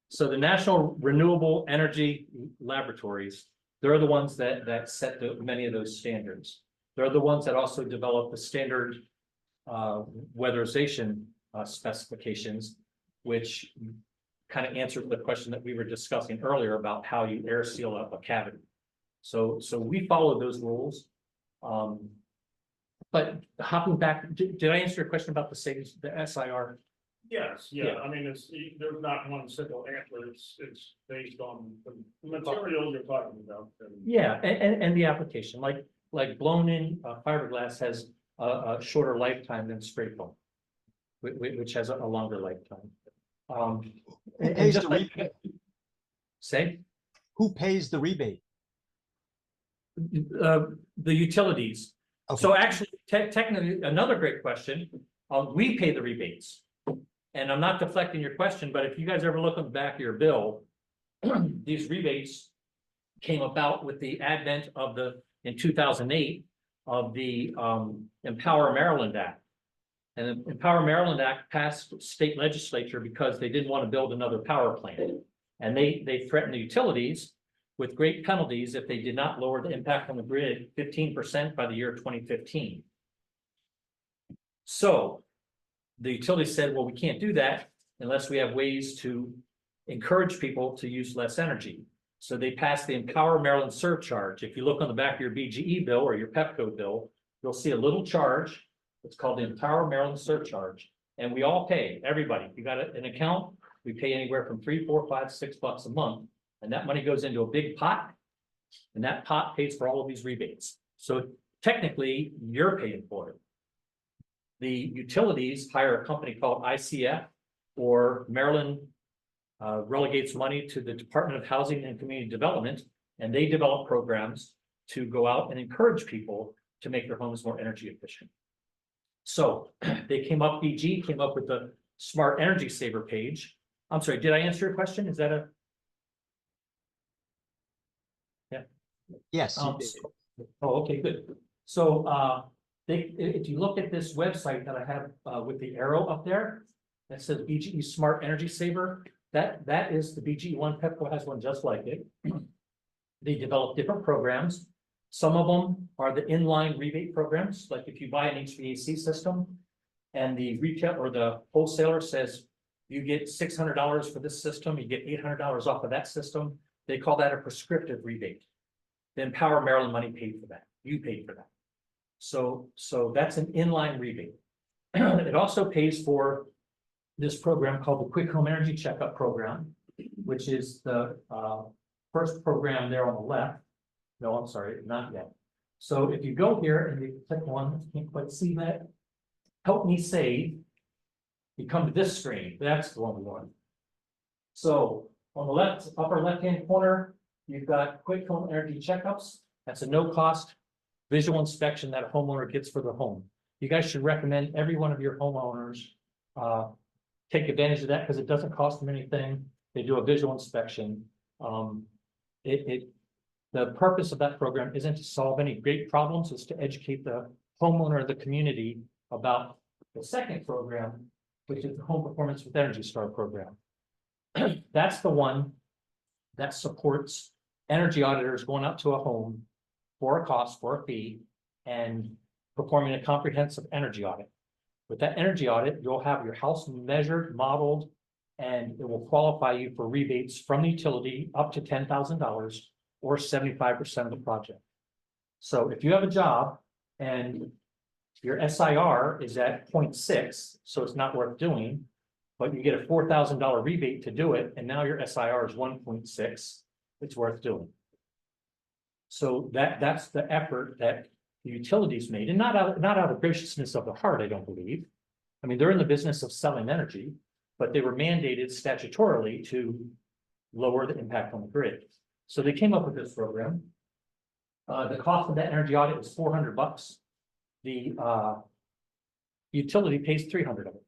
So the National Renewable Energy Laboratories, they're the ones that set many of those standards. They're the ones that also develop the standard weatherization specifications, which kind of answered the question that we were discussing earlier about how you air seal up a cavity. So we follow those rules. But hopping back, did I answer your question about the savings, the SIR? Yes, Yeah. yeah, I mean, there's not one single answer, it's based on the material you're talking about. Yeah, and the application, like blown in fiberglass has a shorter lifetime than spray foam, which has a longer lifetime. Who pays the like, rebate? say, Who pays the rebate? the utilities. Okay. So actually, technically, another great question, we pay the rebates. And I'm not deflecting your question, but if you guys ever look on the back of your bill, these rebates came about with the advent of in 2008 of the Empower Maryland Act. And the Empower Maryland Act passed state legislature because they didn't want to build another power plant. And they threatened the utilities with great penalties if they did not lower the impact on the grid 15% by the year 2015. So the utility said, well, we can't do that unless we have ways to encourage people to use less energy. So they passed the Empower Maryland surcharge. If you look on the back of your BGE bill or your Pepco bill, you'll see a little charge. It's called the Empower Maryland surcharge. And we all pay, everybody. If you got an account, we pay anywhere from $3, $4, $5, $6 a month. And that money goes into a big pot. And that pot pays for all of these rebates. So technically, you're paying for it. The utilities hire a company called ICF, or Maryland relegates money to the Department of Housing and Community Development, and they develop programs to go out and encourage people to make their homes more energy efficient. So BG came up with the Smart Energy Saver page. I'm sorry, did I answer your question? Is that a? Yeah. Yes. you did. Oh, okay, good. So if you look at this website that I have with the arrow up there, that says BGE Smart Energy Saver, that is the BGE one. Pepco has one just like it. They develop different programs. Some of them are the inline rebate programs, like if you buy an HVAC system and the retail or the wholesaler says you get $600 for this system, you get $800 off of that system. They call that a prescriptive rebate. The Empower Maryland money paid for that. You paid for that. So that's an inline rebate. It also pays for this program called the Quick Home Energy Checkup Program, which is the first program there on the left. No, I'm sorry, not yet. So if you go here and you click one, can't quite see that. Help me save. You come to this screen. That's the one we want. So on the left, upper left-hand corner, you've got Quick Home Energy Checkups. That's a no-cost visual inspection that a homeowner gets for their home. You guys should recommend every one of your homeowners take advantage of that because it doesn't cost them anything. They do a visual inspection. The purpose of that program isn't to solve any great problems, it's to educate the homeowner of the community about the second program, which is the Home Performance with Energy Star program. That's the one that supports energy auditors going out to a home for a cost, for a fee, and performing a comprehensive energy audit. With that energy audit, you'll have your house measured, modeled, and it will qualify you for rebates from the utility up to $10,000 or 75% of the project. So if you have a job and your SIR is at 0.6, so it's not worth doing, but you get a $4,000 rebate to do it, and now your SIR is 1.6, it's worth doing. So that's the effort that the utilities made, and not out of graciousness of the heart, I don't believe. I mean, they're in the business of selling energy, but they were mandated statutorily to lower the impact on the grid. So they came up with this program. The cost of that energy audit was $400. The utility pays $300 of it.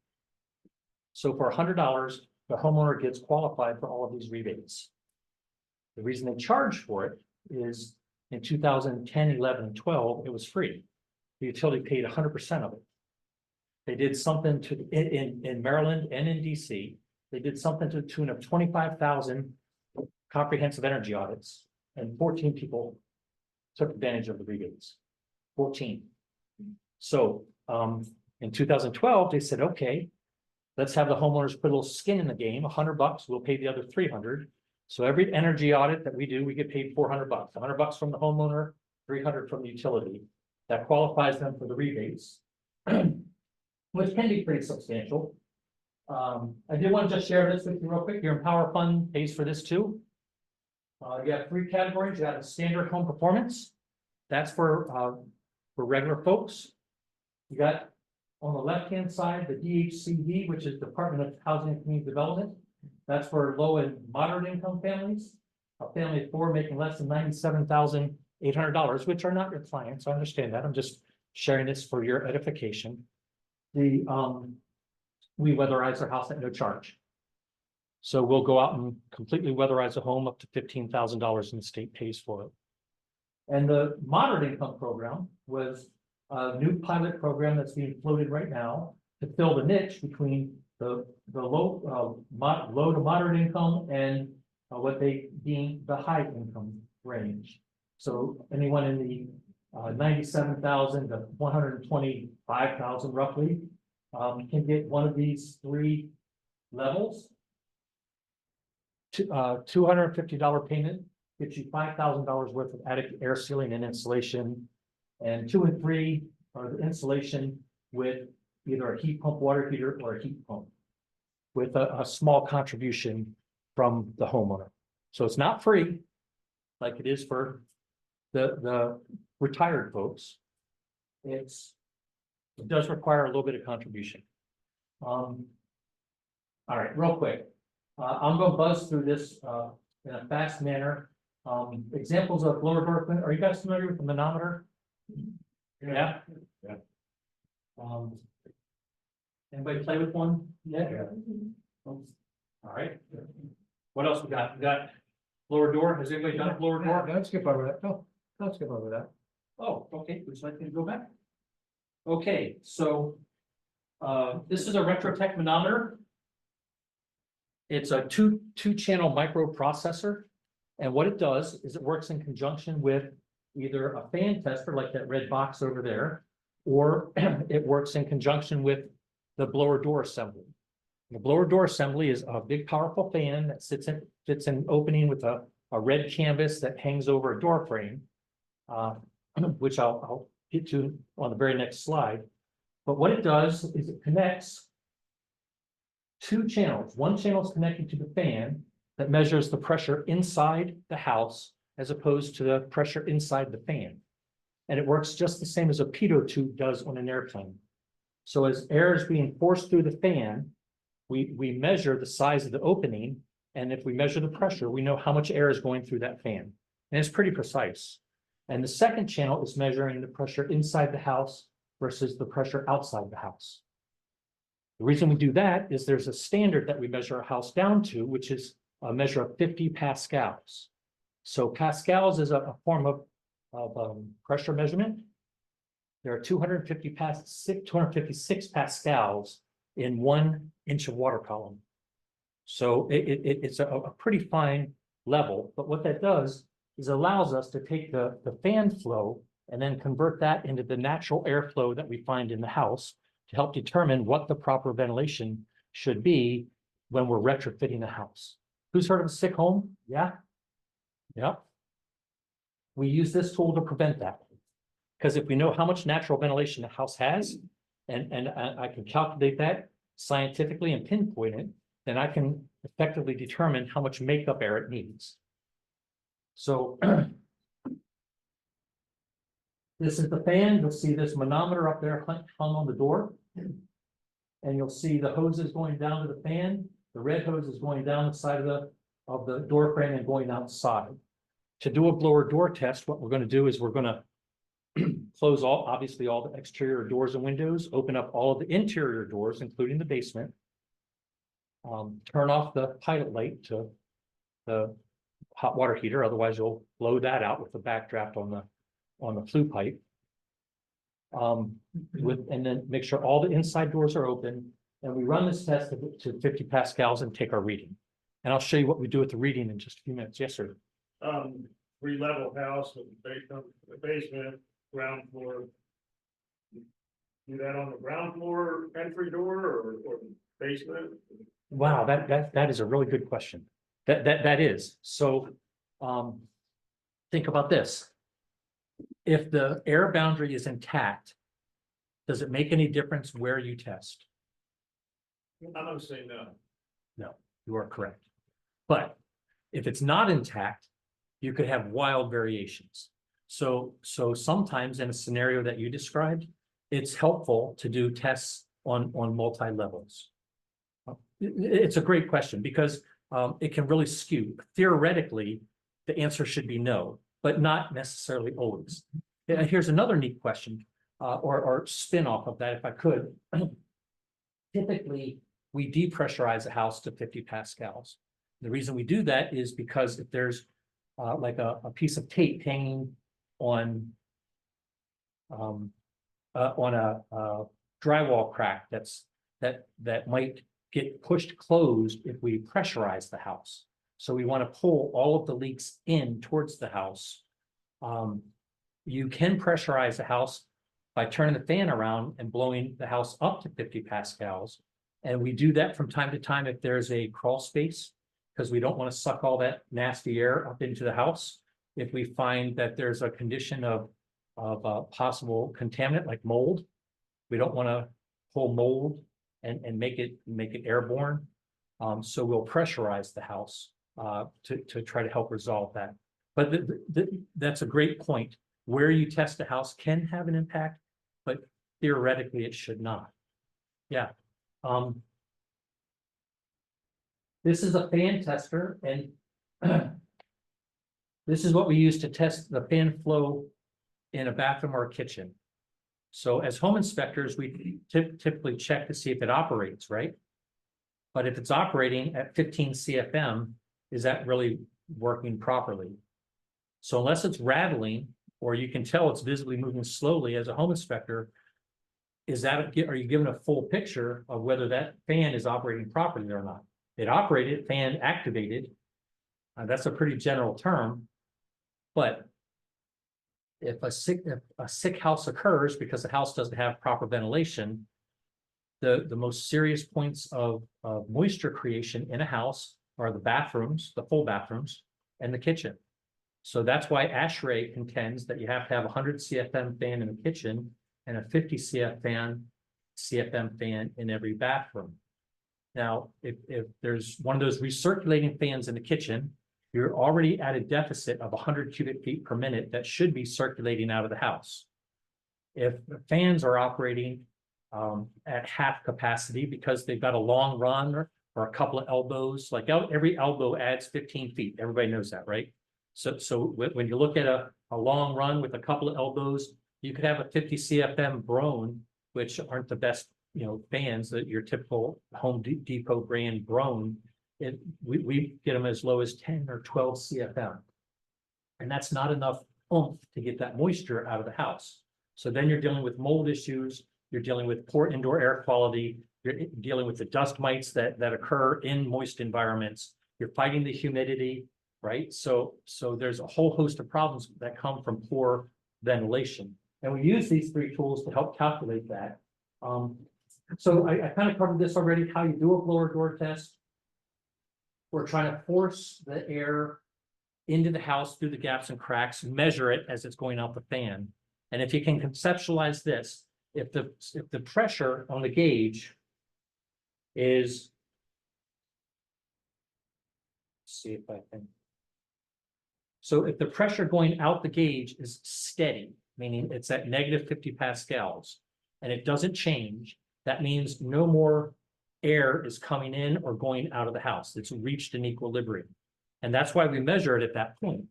So for $100, the homeowner gets qualified for all of these rebates. The reason they charge for it is in 2010, 11, and 12, it was free. The utility paid 100% of it. They did something to in Maryland and in DC. They did something to the tune of 25,000 comprehensive energy audits, and 14 people took advantage of the rebates. 14. So in 2012, they said, okay, let's have the homeowners put a little skin in the game. $100, we'll pay the other 300. So every energy audit that we do, we get paid $400. $100 from the homeowner, 300 from the utility. That qualifies them for the rebates, which can be pretty substantial. I did want to just share this with you real quick. Your Empower Fund pays for this too. You have 3 categories. You have the standard home performance. That's for regular folks. You got on the left-hand side, the DHCD, which is Department of Housing and Community Development. That's for low and moderate income families. A family of 4 making less than $97,800, which are not your clients. I understand that. I'm just sharing this for your edification. We weatherize our house at no charge. So we'll go out and completely weatherize a home up to $15,000 and the state pays for it. And the moderate income program was a new pilot program that's being floated right now to fill the niche between the low to moderate income and what they deem the high income range. So anyone in the 97,000 to 125,000 roughly can get one of these 3 levels. $250 payment gets you $5,000 worth of attic air sealing and insulation, and 2 and 3 are the insulation with either a heat pump water heater or a heat pump with a small contribution from the homeowner. So it's not free like it is for the retired folks. It does require a little bit of contribution. All right, real quick. I'm going to buzz through this in a fast manner. Examples of lower door. Are you guys familiar with the manometer? Yeah. Yeah. Anybody play with one? Yeah. All right. What else we got? We got lower door. Has anybody done a lower door? Don't skip over that. No, don't skip over that. Oh, okay. Would you like me to go back? Okay, so this is a Retrotech manometer. It's a two-channel microprocessor, and what it does is it works in conjunction with either a fan tester like that red box over there, or it works in conjunction with the blower door assembly. The blower door assembly is a big, powerful fan that fits in an opening with a red canvas that hangs over a door frame, which I'll get to on the very next slide. But what it does is it connects 2 channels. One channel is connected to the fan that measures the pressure inside the house as opposed to the pressure inside the fan. And it works just the same as a pitot tube does on an airplane. So as air is being forced through the fan, we measure the size of the opening, and if we measure the pressure, we know how much air is going through that fan. And it's pretty precise. And the second channel is measuring the pressure inside the house versus the pressure outside the house. The reason we do that is there's a standard that we measure a house down to, which is a measure of 50 pascals. So pascals is a form of pressure measurement. There are 256 pascals in 1 inch of water column. So it's a pretty fine level, but what that does is it allows us to take the fan flow and then convert that into the natural airflow that we find in the house to help determine what the proper ventilation should be when we're retrofitting a house. Who's heard of a sick home? Yeah? Yeah. We use this tool to prevent that. Because if we know how much natural ventilation the house has, and I can calculate that scientifically and pinpoint it, then I can effectively determine how much makeup air it needs. So this is the fan. You'll see this manometer up there hung on the door. And you'll see the hoses going down to the fan. The red hose is going down the side of the door frame and going outside. To do a blower door test, what we're going to do is we're going to close obviously all the exterior doors and windows, open up all of the interior doors, including the basement. Turn off the pilot light to the hot water heater, otherwise you'll blow that out with the backdraft on the flue pipe. And then make sure all the inside doors are open, and we run this test to 50 pascals and take our reading. And I'll show you what we do with the reading in just a few minutes. Yes, sir. Three-level house with the basement, ground floor. Do that on the ground floor entry door or basement? Wow, that is a really good question. That is. So think about this. If the air boundary is intact, does it make any difference where you test? I'm gonna say no. No, you are correct. But if it's not intact, you could have wild variations. So sometimes in a scenario that you described, it's helpful to do tests on multi-levels. It's a great question because it can really skew. Theoretically, the answer should be no, but not necessarily always. And here's another neat question, or spin off of that, if I could. Typically, we depressurize a house to 50 pascals. The reason we do that is because if there's like a piece of tape hanging on a drywall crack that might get pushed closed if we pressurize the house. So we want to pull all of the leaks in towards the house. You can pressurize the house by turning the fan around and blowing the house up to 50 pascals. And we do that from time to time if there's a crawl space, because we don't want to suck all that nasty air up into the house. If we find that there's a condition of possible contaminant like mold, we don't want to pull mold and make it airborne. So we'll pressurize the house to try to help resolve that. But that's a great point. Where you test a house can have an impact, but theoretically it should not. Yeah. This is a fan tester, and this is what we use to test the fan flow in a bathroom or a kitchen. So as home inspectors, we typically check to see if it operates, right? But if it's operating at 15 CFM, is that really working properly? So unless it's rattling, or you can tell it's visibly moving slowly as a home inspector, are you given a full picture of whether that fan is operating properly or not? It operated, fan activated. That's a pretty general term. But if a sick house occurs because the house doesn't have proper ventilation, the most serious points of moisture creation in a house are the bathrooms, the full bathrooms, and the kitchen. So that's why ASHI contends that you have to have a 100 CFM fan in the kitchen and a 50 CFM fan in every bathroom. Now, if there's one of those recirculating fans in the kitchen, you're already at a deficit of 100 cubic feet per minute that should be circulating out of the house. If the fans are operating at half capacity because they've got a long run or a couple of elbows, like every elbow adds 15 feet. Everybody knows that, right? So when you look at a long run with a couple of elbows, you could have a 50 CFM Brone, which aren't the best, fans that your typical Home Depot brand Brone. We get them as low as 10 or 12 CFM. And that's not enough oomph to get that moisture out of the house. So then you're dealing with mold issues, you're dealing with poor indoor air quality, you're dealing with the dust mites that occur in moist environments, you're fighting the humidity. right? So there's a whole host of problems that come from poor ventilation. And we use these three tools to help calculate that. So I kind of covered this already, how you do a blower door test. We're trying to force the air into the house through the gaps and cracks, measure it as it's going out the fan. And if you can conceptualize this, if the pressure on the gauge is, see if I can. So if the pressure going out the gauge is steady, meaning it's at negative 50 pascals, and it doesn't change, that means no more air is coming in or going out of the house. It's reached an equilibrium. And that's why we measure it at that point.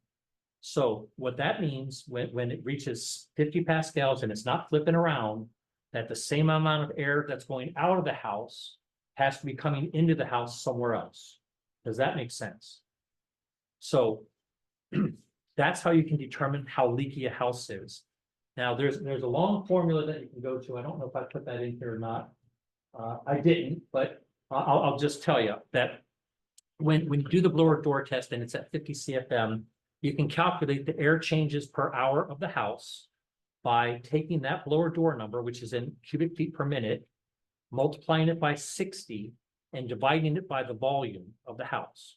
So what that means when it reaches 50 pascals and it's not flipping around, that the same amount of air that's going out of the house has to be coming into the house somewhere else. Does that make sense? So that's how you can determine how leaky a house is. Now there's a long formula that you can go to. I don't know if I put that in here or not. I didn't, but I'll just tell you that when you do the blower door test and it's at 50 CFM, you can calculate the air changes per hour of the house by taking that blower door number, which is in cubic feet per minute, multiplying it by 60 and dividing it by the volume of the house.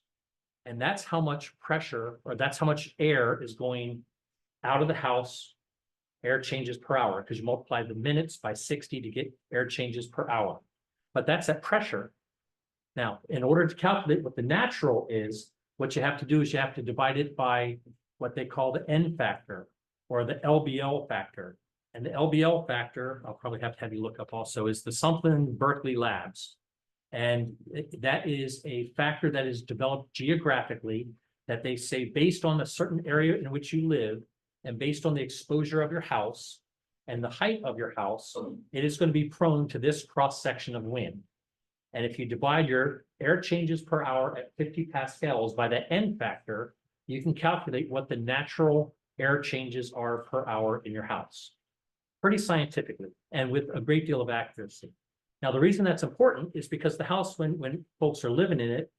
And that's how much pressure, or that's how much air is going out of the house, air changes per hour, because you multiply the minutes by 60 to get air changes per hour. But that's at pressure. Now, in order to calculate what the natural is, what you have to do is you have to divide it by what they call the N factor or the LBL factor. And the LBL factor, I'll probably have to have you look up also, is the something Berkeley Labs. And that is a factor that is developed geographically that they say based on a certain area in which you live and based on the exposure of your house and the height of your house, it is going to be prone to this cross section of wind. And if you divide your air changes per hour at 50 pascals by the N factor, you can calculate what the natural air changes are per hour in your house. Pretty scientifically and with a great deal of accuracy. Now, the reason that's important is because the house, when folks are living in it,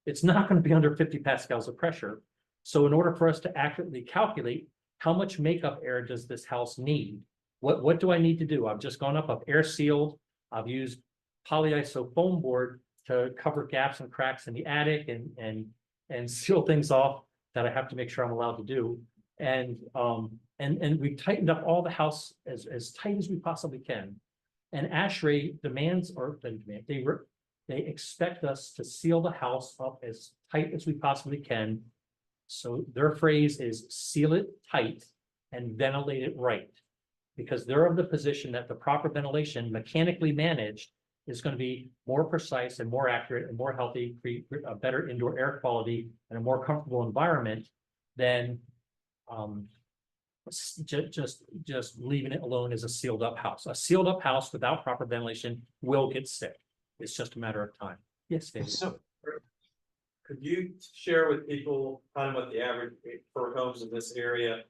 it's not going to be under 50 pascals of pressure. So in order for us to accurately calculate how much makeup air does this house need, what do I need to do? I've just gone up, I've air sealed, I've used polyiso foam board to cover gaps and cracks in the attic and seal things off that I have to make sure I'm allowed to do. And we've tightened up all the house as tight as we possibly can. And ASHI demands, or they expect us to seal the house up as tight as we possibly can. So their phrase is seal it tight and ventilate it right, because they're of the position that the proper ventilation mechanically managed is going to be more precise and more accurate and more healthy, create a better indoor air quality and a more comfortable environment than just leaving it alone as a sealed up house. A sealed up house without proper ventilation will get sick. It's just a matter of time. Yes, David. So, Could you share with people kind of what the average for homes in this area,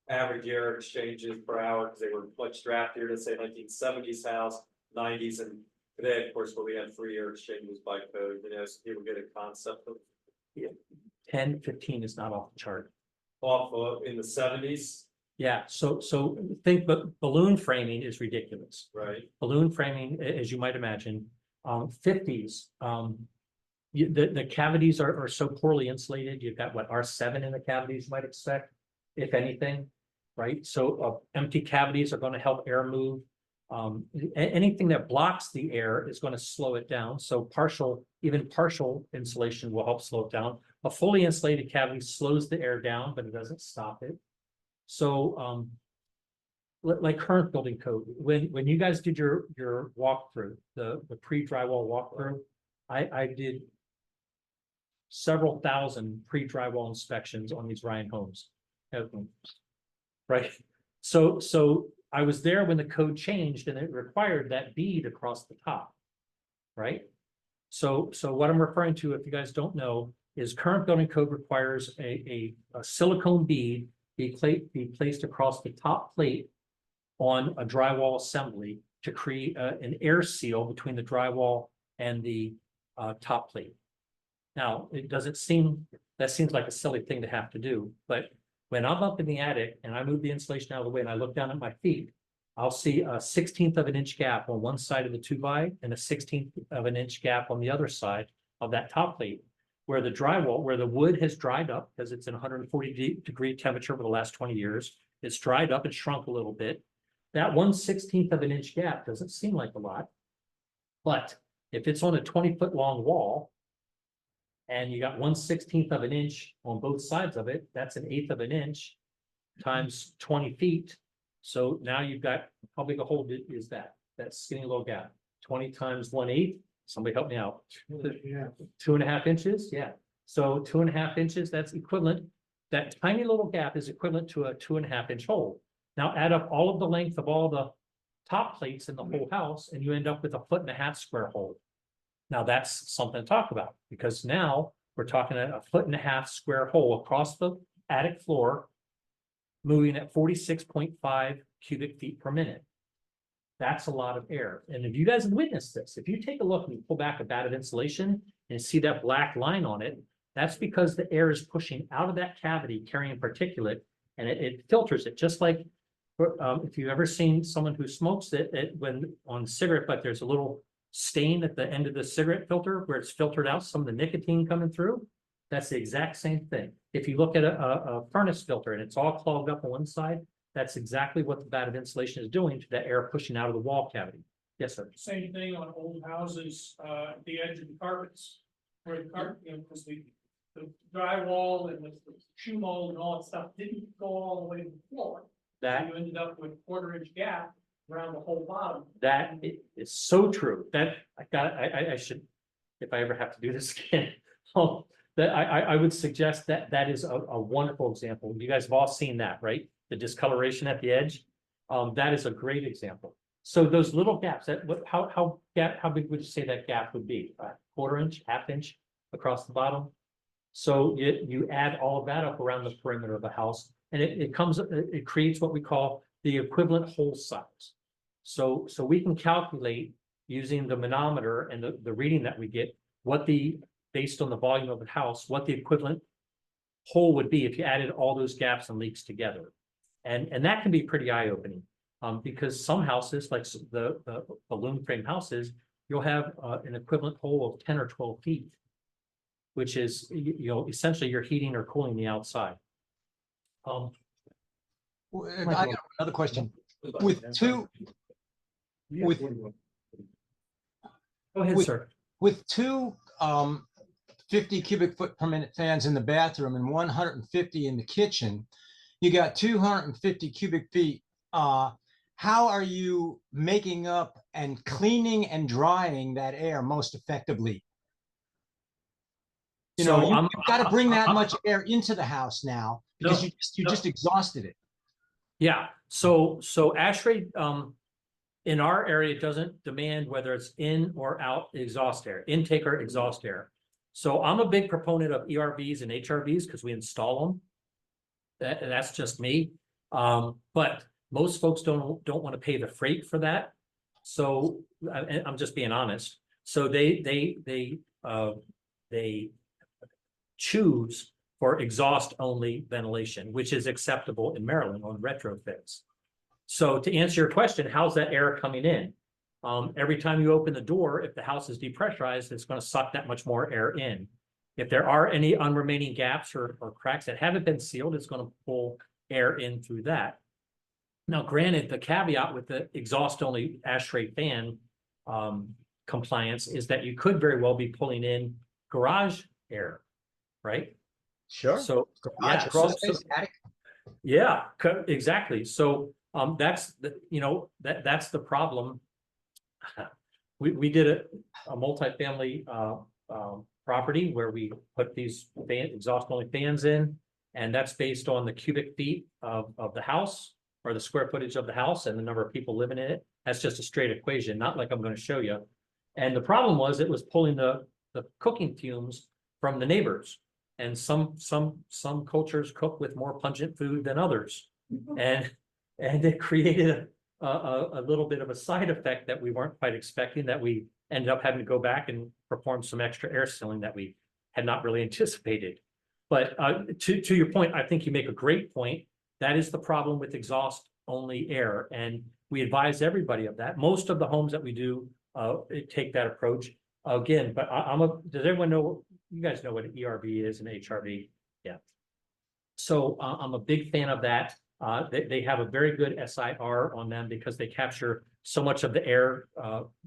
average air exchanges per hour, because they were much draftier to say 1970s house, 90s, and today, of course, where we have free air exchanges by code, you know, so people get a concept of 10, 15 is not off the chart. off in the 70s, Yeah, so think, but balloon framing is ridiculous. right? Balloon framing, as you might imagine, 50s. The cavities are so poorly insulated. You've got what R7 in the cavities you might expect, if anything, right? So empty cavities are going to help air move. Anything that blocks the air is going to slow it down. So even partial insulation will help slow it down. A fully insulated cavity slows the air down, but it doesn't stop it. So like current building code, when you guys did your walkthrough, the pre-drywall walkthrough, I did several thousand pre-drywall inspections on these Ryan homes. Right. So I was there when the code changed and it required that bead across the top. Right. So what I'm referring to, if you guys don't know, is current building code requires a silicone bead be placed across the top plate on a drywall assembly to create an air seal between the drywall and the top plate. Now, it doesn't seem that seems like a silly thing to have to do, but when I'm up in the attic and I move the insulation out of the way and I look down at my feet, I'll see a 1/16 of an inch gap on one side of the 2x and a 1/16 of an inch gap on the other side of that top plate, where the drywall, where the wood has dried up because it's in 140-degree temperature for the last 20 years. It's dried up and shrunk a little bit. That 1/16 of an inch gap doesn't seem like a lot, but if it's on a 20-foot long wall, and you got 1/16 of an inch on both sides of it, that's an eighth of an inch times 20 feet. So now you've got, how big a hole is that? That skinny little gap, 20 times 1/8, somebody help me out. Yeah. 2.5 inches, yeah. So 2.5 inches, that's equivalent. That tiny little gap is equivalent to a 2.5 inch hole. Now add up all of the length of all the top plates in the whole house, and you end up with a 1.5 foot square hole. Now that's something to talk about, because now we're talking a 1.5 foot square hole across the attic floor, moving at 46.5 cubic feet per minute. That's a lot of air. And if you guys have witnessed this, if you take a look and you pull back a bat of insulation and see that black line on it, that's because the air is pushing out of that cavity, carrying particulate, and it filters it. Just like if you've ever seen someone who smokes it, when on cigarette butt, there's a little stain at the end of the cigarette filter where it's filtered out some of the nicotine coming through. That's the exact same thing. If you look at a furnace filter and it's all clogged up on one side, that's exactly what the vat of insulation is doing to that air pushing out of the wall cavity. Yes, sir. Same thing on old houses, the edge of the carpets. Where the carpet, because the drywall and the shoe mold and all that stuff didn't go all the way to the floor. So you ended up with 1/4 inch gap around the whole bottom. That is so true. That I should, if I ever have to do this again, that I would suggest that is a wonderful example. You guys have all seen that, right? The discoloration at the edge. That is a great example. So those little gaps, how big would you say that gap would be? 1/4 inch, 1/2 inch across the bottom? So you add all of that up around the perimeter of the house, and it creates what we call the equivalent hole size. So we can calculate using the manometer and the reading that we get, based on the volume of the house, what the equivalent hole would be if you added all those gaps and leaks together. And that can be pretty eye-opening, because some houses, like the balloon frame houses, you'll have an equivalent hole of 10 or 12 feet, which is, essentially you're heating or cooling the outside. I got another question. With two, Go ahead, sir. with two 50 cubic foot per minute fans in the bathroom and 150 in the kitchen, you got 250 cubic feet. How are you making up and cleaning and drying that air most effectively? You've got to bring that much air into the house now, because you just exhausted it. Yeah, so ASHI in our area doesn't demand whether it's in or out exhaust air, intake or exhaust air. So I'm a big proponent of ERVs and HRVs because we install them. That's just me. But most folks don't want to pay the freight for that. So I'm just being honest. So they choose for exhaust only ventilation, which is acceptable in Maryland on retrofits. So to answer your question, how's that air coming in? Every time you open the door, if the house is depressurized, it's going to suck that much more air in. If there are any unremaining gaps or cracks that haven't been sealed, it's going to pull air in through that. Now, granted, the caveat with the exhaust only ASHI fan compliance is that you could very well be pulling in garage air, right? Sure. So Garage, crawl space, attic. yeah, exactly. So that's that's the problem. We did a multifamily property where we put these exhaust only fans in, and that's based on the cubic feet of the house, or the square footage of the house, and the number of people living in it. That's just a straight equation, not like I'm going to show you. And the problem was it was pulling the cooking fumes from the neighbors. And some cultures cook with more pungent food than others, and it created a little bit of a side effect that we weren't quite expecting, that we ended up having to go back and perform some extra air sealing that we had not really anticipated. But to your point, I think you make a great point. That is the problem with exhaust only air, and we advise everybody of that. Most of the homes that we do take that approach. Again, but does everyone know, you guys know what an ERV is and HRV? Yeah. So I'm a big fan of that. They have a very good SIR on them because they capture so much of the air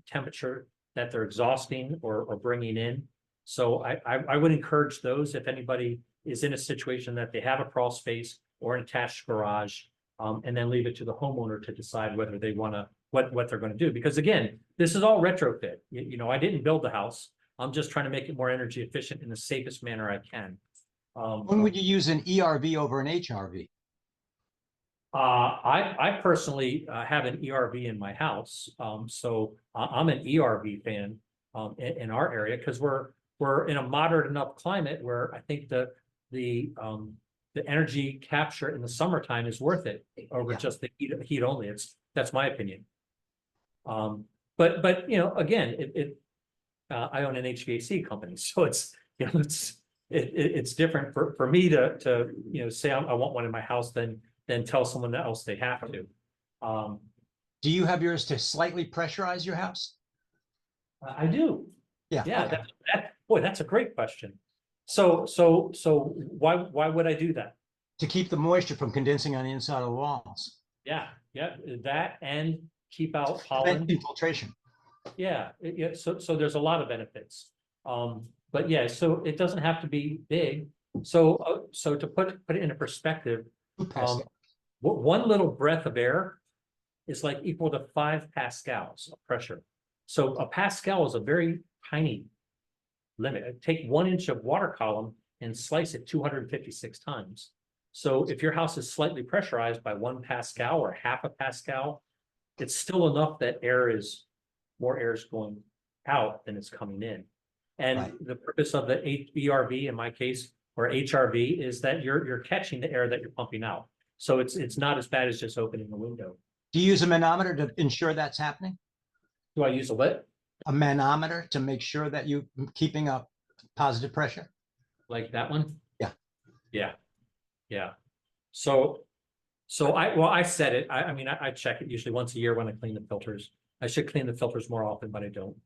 temperature that they're exhausting or bringing in. So I would encourage those, if anybody is in a situation that they have a crawl space or an attached garage, and then leave it to the homeowner to decide whether they want to, what they're going to do. Because again, this is all retrofit. You know, I didn't build the house. I'm just trying to make it more energy efficient in the safest manner I can. When would you use an ERV over an HRV? I personally have an ERV in my house, so I'm an ERV fan in our area because we're in a moderate enough climate where I think the energy capture in the summertime is worth it over just the heat only. That's my opinion. But you know, again, I own an HVAC company, so it's, you know, it's different for me to you know, say I want one in my house than tell someone else they have to. Do you have yours to slightly pressurize your house? I do. Yeah. Yeah. Okay. Boy, that's a great question. So why would I do that? To keep the moisture from condensing on the inside of the walls. Yeah, that and keep out Prevent pollen. infiltration. Yeah, so there's a lot of benefits. But yeah, so it doesn't have to be big. So to put it into perspective, one little breath of air is like equal to 5 pascals of pressure. So a pascal is a very tiny limit. Take 1 inch of water column and slice it 256 times. So if your house is slightly pressurized by 1 pascal or half a pascal, it's still enough that more air is going out than it's coming in. And the purpose of the ERV in my case, or HRV, is that you're catching the air that you're pumping out. So it's not as bad as just opening the window. Do you use a manometer to ensure that's happening? Do I use a what? A manometer to make sure that you're keeping up positive pressure? Like that one? Yeah. So I set it. I mean, I check it usually once a year when I clean the filters. I should clean the filters more often, but I don't.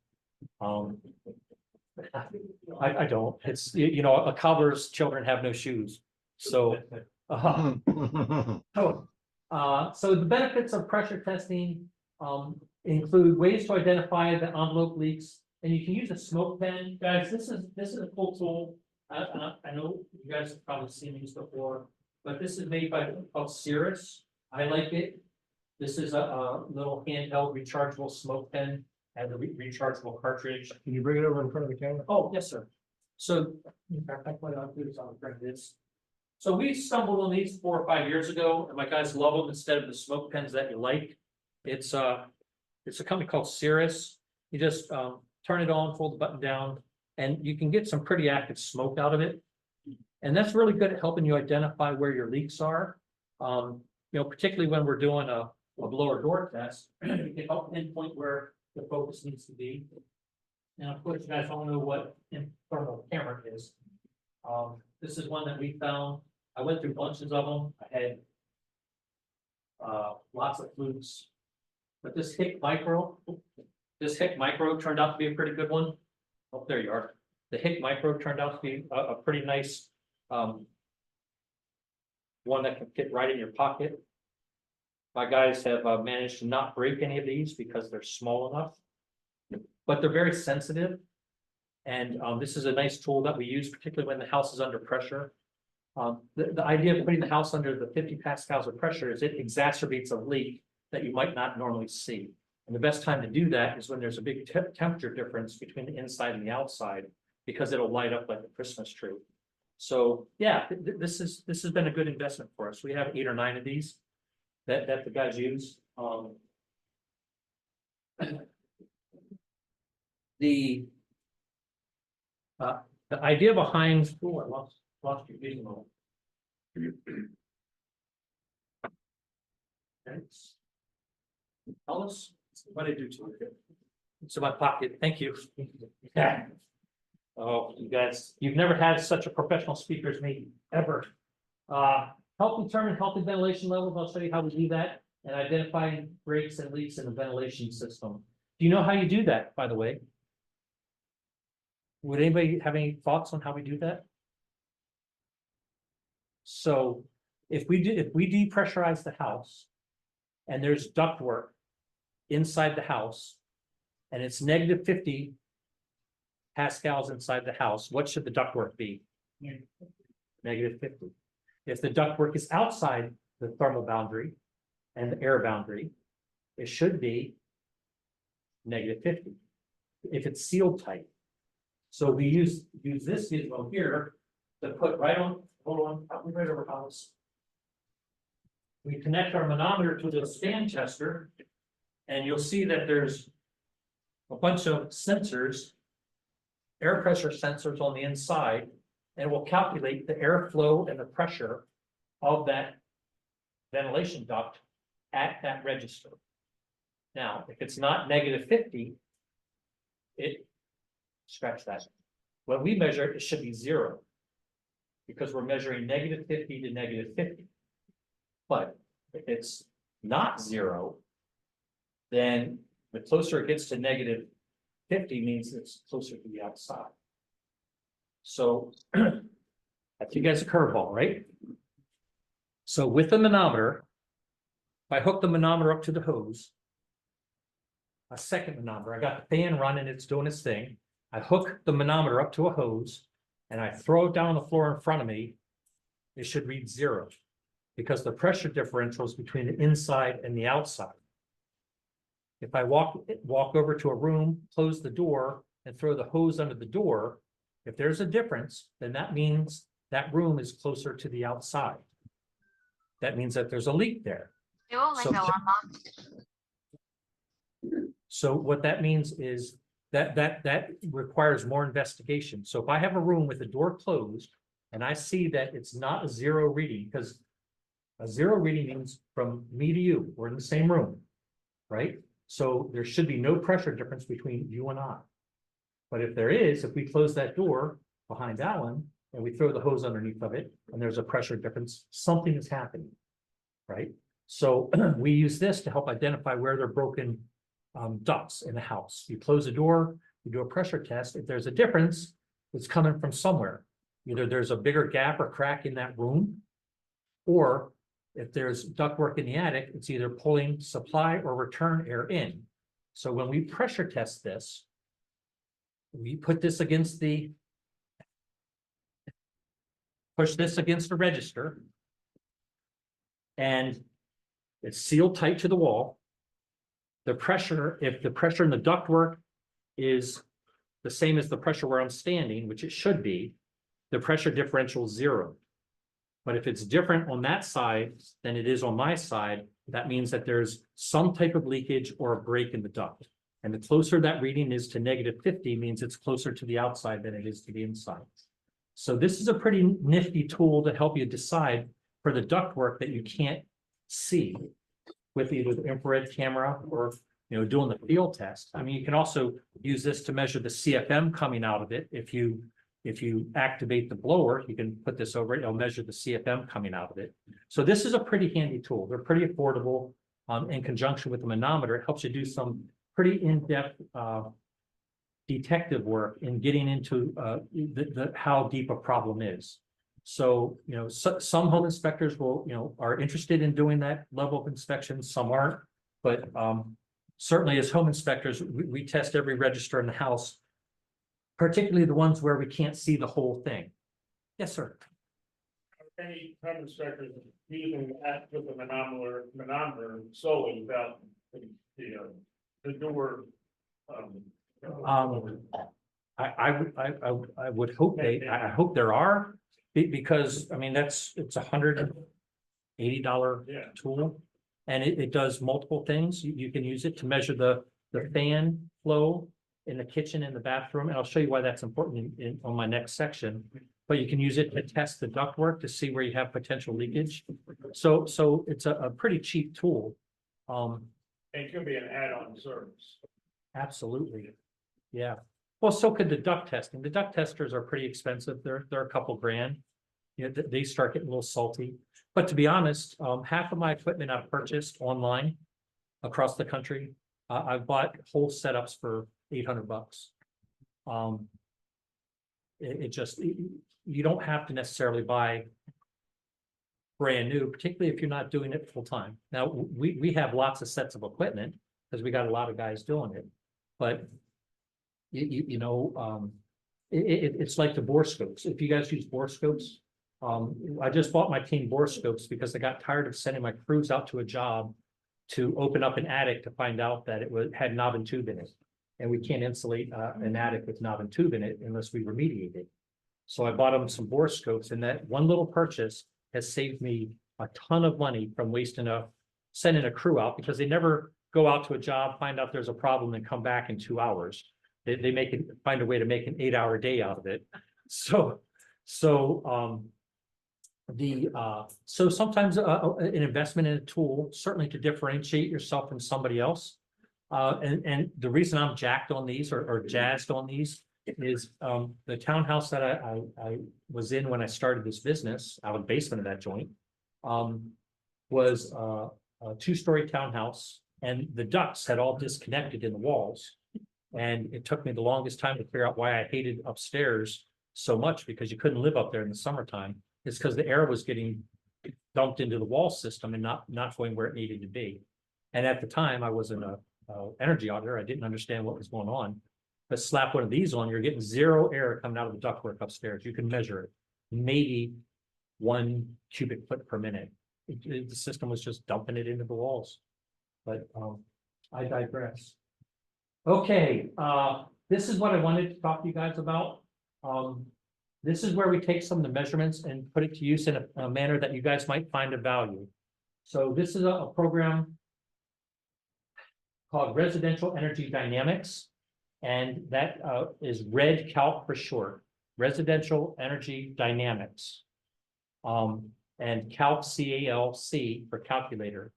I don't. It's, you know, a cobbler's children have no shoes. So, so the benefits of pressure testing include ways to identify the envelope leaks, and you can use a smoke pen. Guys, this is a cool tool. I know you guys have probably seen these before, but this is made by called Cirrus. I like it. This is a little handheld rechargeable smoke pen and a rechargeable cartridge. Can you bring it over in front of the camera? Oh, yes, sir. So, in fact, I put on this on this. So we stumbled on these 4 or 5 years ago, and my guys love them instead of the smoke pens that you like. It's a company called Cirrus. You just turn it on, fold the button down, and you can get some pretty active smoke out of it. And that's really good at helping you identify where your leaks are. You know, particularly when we're doing a blower door test, you can help pinpoint where the focus needs to be. And of course, you guys all know what thermal camera is. This is one that we found. I went through bunches of them. I had lots of flukes, but this HIC Micro turned out to be a pretty good one. Oh, there you are. The HIC Micro turned out to be a pretty nice one that can fit right in your pocket. My guys have managed to not break any of these because they're small enough, but they're very sensitive. And this is a nice tool that we use, particularly when the house is under pressure. The idea of putting the house under the 50 pascals of pressure is it exacerbates a leak that you might not normally see. And the best time to do that is when there's a big temperature difference between the inside and the outside, because it'll light up like a Christmas tree. So yeah, this has been a good investment for us. We have 8 or 9 of these that the guys use. The idea behind, oh, I lost your visual. Thanks. Alice, what did I do to it? It's in my pocket. Thank you. Yeah. Oh, you guys, you've never had such a professional speaker as me, ever. Help determine healthy ventilation levels. I'll show you how we do that, and identifying breaks and leaks in the ventilation system. Do you know how you do that, by the way? Would anybody have any thoughts on how we do that? So if we depressurize the house and there's ductwork inside the house and it's negative 50 pascals inside the house, what should the ductwork be? Negative 50. If the ductwork is outside the thermal boundary and the air boundary, it should be negative 50. If it's sealed tight. So we use this gizmo here to put right on, hold on, help me right over house. We connect our manometer to the stand tester, and you'll see that there's a bunch of sensors, air pressure sensors on the inside, and will calculate the airflow and the pressure of that ventilation duct at that register. Now, if it's not negative 50, scratch that. When we measure it, it should be 0 because we're measuring negative 50 to negative 50. But if it's not 0, then the closer it gets to negative 50 means it's closer to the outside. So that's you guys a curveball, right? So with the manometer, if I hook the manometer up to the hose, a second manometer, I got the fan running, it's doing its thing. I hook the manometer up to a hose and I throw it down on the floor in front of me. It should read 0 because the pressure differential is between the inside and the outside. If I walk over to a room, close the door and throw the hose under the door, if there's a difference, then that means that room is closer to the outside. That means that there's a leak there. So what that means is that requires more investigation. So if I have a room with the door closed and I see that it's not a 0 reading, because a 0 reading means from me to you, we're in the same room, right? So there should be no pressure difference between you and I. But if there is, if we close that door behind Alan and we throw the hose underneath of it and there's a pressure difference, something is happening, right? So we use this to help identify where they're broken ducts in the house. You close the door, you do a pressure test. If there's a difference, it's coming from somewhere. Either there's a bigger gap or crack in that room, or if there's ductwork in the attic, it's either pulling supply or return air in. So when we pressure test this, we put this against push this against the register, and it's sealed tight to the wall. The pressure, if the pressure in the ductwork is the same as the pressure where I'm standing, which it should be, the pressure differential is 0. But if it's different on that side than it is on my side, that means that there's some type of leakage or a break in the duct. And the closer that reading is to negative 50 means it's closer to the outside than it is to the inside. So this is a pretty nifty tool to help you decide for the ductwork that you can't see with either the infrared camera or doing the field test. I mean, you can also use this to measure the CFM coming out of it. If you activate the blower, you can put this over it, it'll measure the CFM coming out of it. So this is a pretty handy tool. They're pretty affordable. In conjunction with the manometer, it helps you do some pretty in-depth detective work in getting into how deep a problem is. So, some home inspectors are interested in doing that level of inspection, some aren't, but certainly as home inspectors, we test every register in the house, particularly the ones where we can't see the whole thing. Yes, sir. Any home inspectors using that with the manometer solely without the door. I would hope I hope there are, because I mean it's $180 tool, and it does multiple things. You can use it to measure the fan flow in the kitchen and the bathroom, and I'll show you why that's important on my next section. But you can use it to test the ductwork to see where you have potential leakage. So it's a pretty cheap tool. It could be an add-on service. Absolutely, yeah. Well, so could the duct testing. The duct testers are pretty expensive. They're a couple grand. You know, they start getting a little salty. But to be honest, half of my equipment I've purchased online across the country. I've bought whole setups for $800. It just, you don't have to necessarily buy brand new, particularly if you're not doing it full time. Now, we have lots of sets of equipment because we got a lot of guys doing it. But it's like the borescopes. If you guys use borescopes, I just bought my team borescopes because I got tired of sending my crews out to a job to open up an attic to find out that it had knob and tube in it. And we can't insulate an attic with knob and tube in it unless we remediate it. So I bought them some borescopes, and that one little purchase has saved me a ton of money from sending a crew out, because they never go out to a job, find out there's a problem, and come back in 2 hours. They find a way to make an 8-hour day out of it. So sometimes an investment in a tool, certainly to differentiate yourself from somebody else. And the reason I'm jacked on these or jazzed on these is the townhouse that I was in when I started this business, out of the basement of that joint, was a 2-story townhouse, and the ducts had all disconnected in the walls. And it took me the longest time to figure out why I hated upstairs so much, because you couldn't live up there in the summertime. It's because the air was getting dumped into the wall system and not going where it needed to be. And at the time, I wasn't a energy auditor. I didn't understand what was going on. But slap one of these on, you're getting 0 air coming out of the ductwork upstairs. You can measure it, maybe 1 cubic foot per minute. The system was just dumping it into the walls. But I digress. Okay, this is what I wanted to talk to you guys about. This is where we take some of the measurements and put it to use in a manner that you guys might find of value. So this is a program called Residential Energy Dynamics, and that is REDCalc for short, Residential Energy Dynamics. And Calc, C-A-L-C, for calculator.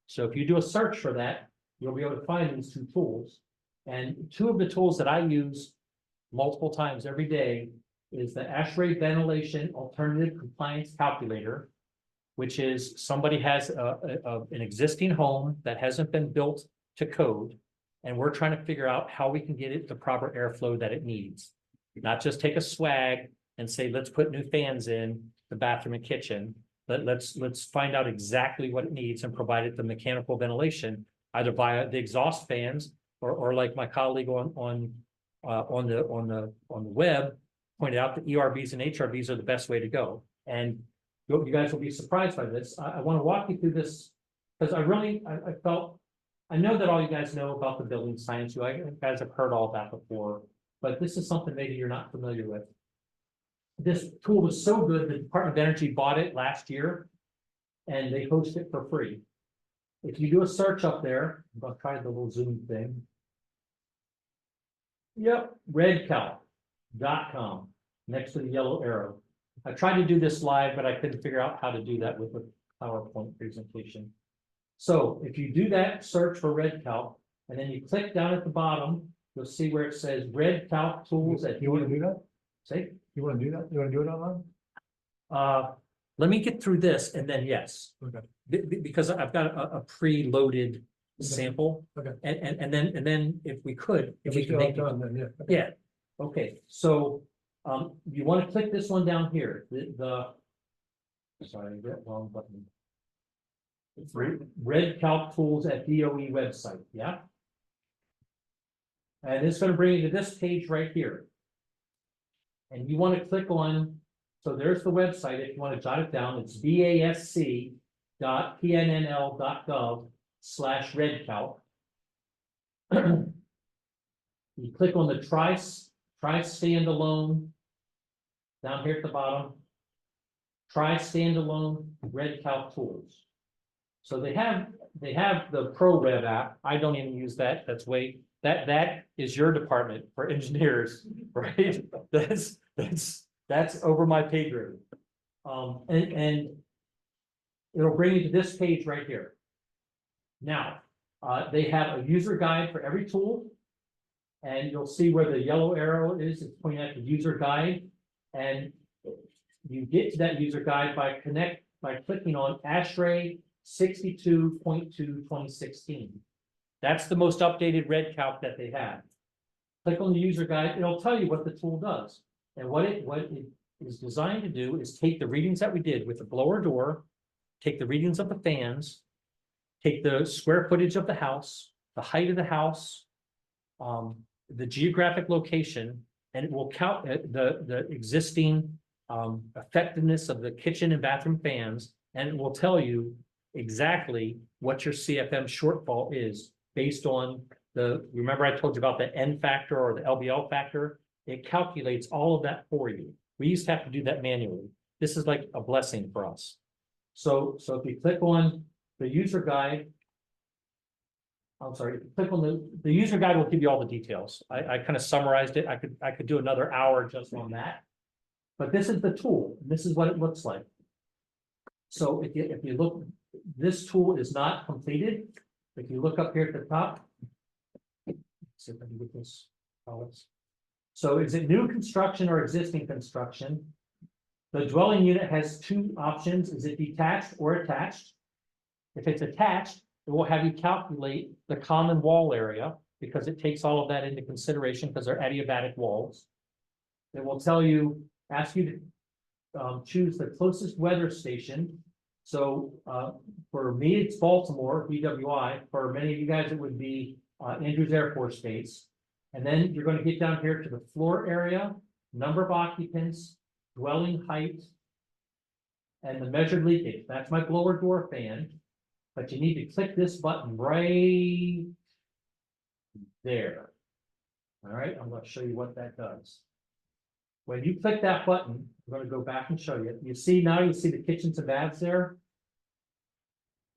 So if you do a search for that, you'll be able to find these 2 tools. And 2 of the tools that I use multiple times every day is the ASHI Ventilation Alternative Compliance Calculator, which is somebody has an existing home that hasn't been built to code, and we're trying to figure out how we can get it the proper airflow that it needs. Not just take a swag and say, let's put new fans in the bathroom and kitchen. Let's find out exactly what it needs and provide it the mechanical ventilation, either via the exhaust fans or like my colleague on the web pointed out, that ERVs and HRVs are the best way to go. And you guys will be surprised by this. I want to walk you through this because I felt, I know that all you guys know about the building science. You guys have heard all that before, but this is something maybe you're not familiar with. This tool was so good, the Department of Energy bought it last year, and they host it for free. If you do a search up there, I'll try the little Zoom thing. Yep, redcalc.com, next to the yellow arrow. I tried to do this live, but I couldn't figure out how to do that with a PowerPoint presentation. So if you do that search for REDCalc, and then you click down at the bottom, you'll see where it says REDCalc tools. You want to do that? Say, You want to do that? You want to do it online? let me get through this and then yes. Okay. Because I've got a preloaded sample. Okay. And then if we could, if We we can still make have it. time then, yeah. Yeah, okay, so, you wanna click this one down here, sorry, I got wrong button. It's REDCalc tools at DOE website, yeah? And it's gonna bring you to this page right here. And you wanna click on, so there's the website, if you wanna jot it down, it's basc.pnnl.gov/REDCalc. You click on the try standalone down here at the bottom. Try standalone REDCalc tools. So they have the ProRev app. I don't even use that. That is your department for engineers, right? That's over my pay grade. And it'll bring you to this page right here. Now, they have a user guide for every tool. and you'll see where the yellow arrow is, it's pointing at the user guide. And you get to that user guide by clicking on ASHRAE 62.2/2016. That's the most updated red calc that they have. Click on the user guide, it'll tell you what the tool does. And what it is designed to do is take the readings that we did with the blower door, take the readings of the fans, take the square footage of the house, the height of the house, the geographic location, and it will count the existing effectiveness of the kitchen and bathroom fans, and it will tell you exactly what your CFM shortfall is based on remember I told you about the N factor or the LBL factor? It calculates all of that for you. We used to have to do that manually. This is like a blessing for us. So if you click on the user guide, I'm sorry, if you click on the user guide will give you all the details. I kind of summarized it. I could do another hour just on that. But this is the tool. This is what it looks like. So if you look, this tool is not completed. If you look up here at the top, see if I can get this. So is it new construction or existing construction? The dwelling unit has two options. Is it detached or attached? If it's attached, it will have you calculate the common wall area because it takes all of that into consideration because they're adiabatic walls. It will ask you to choose the closest weather station. So for me, it's Baltimore, BWI. For many of you guys, it would be Andrews Air Force Base. And then you're going to get down here to the floor area, number of occupants, dwelling height, and the measured leakage. That's my blower door fan. But you need to click this button right there. All right, I'm going to show you what that does. When you click that button, I'm going to go back and show you. You see the kitchens and baths there.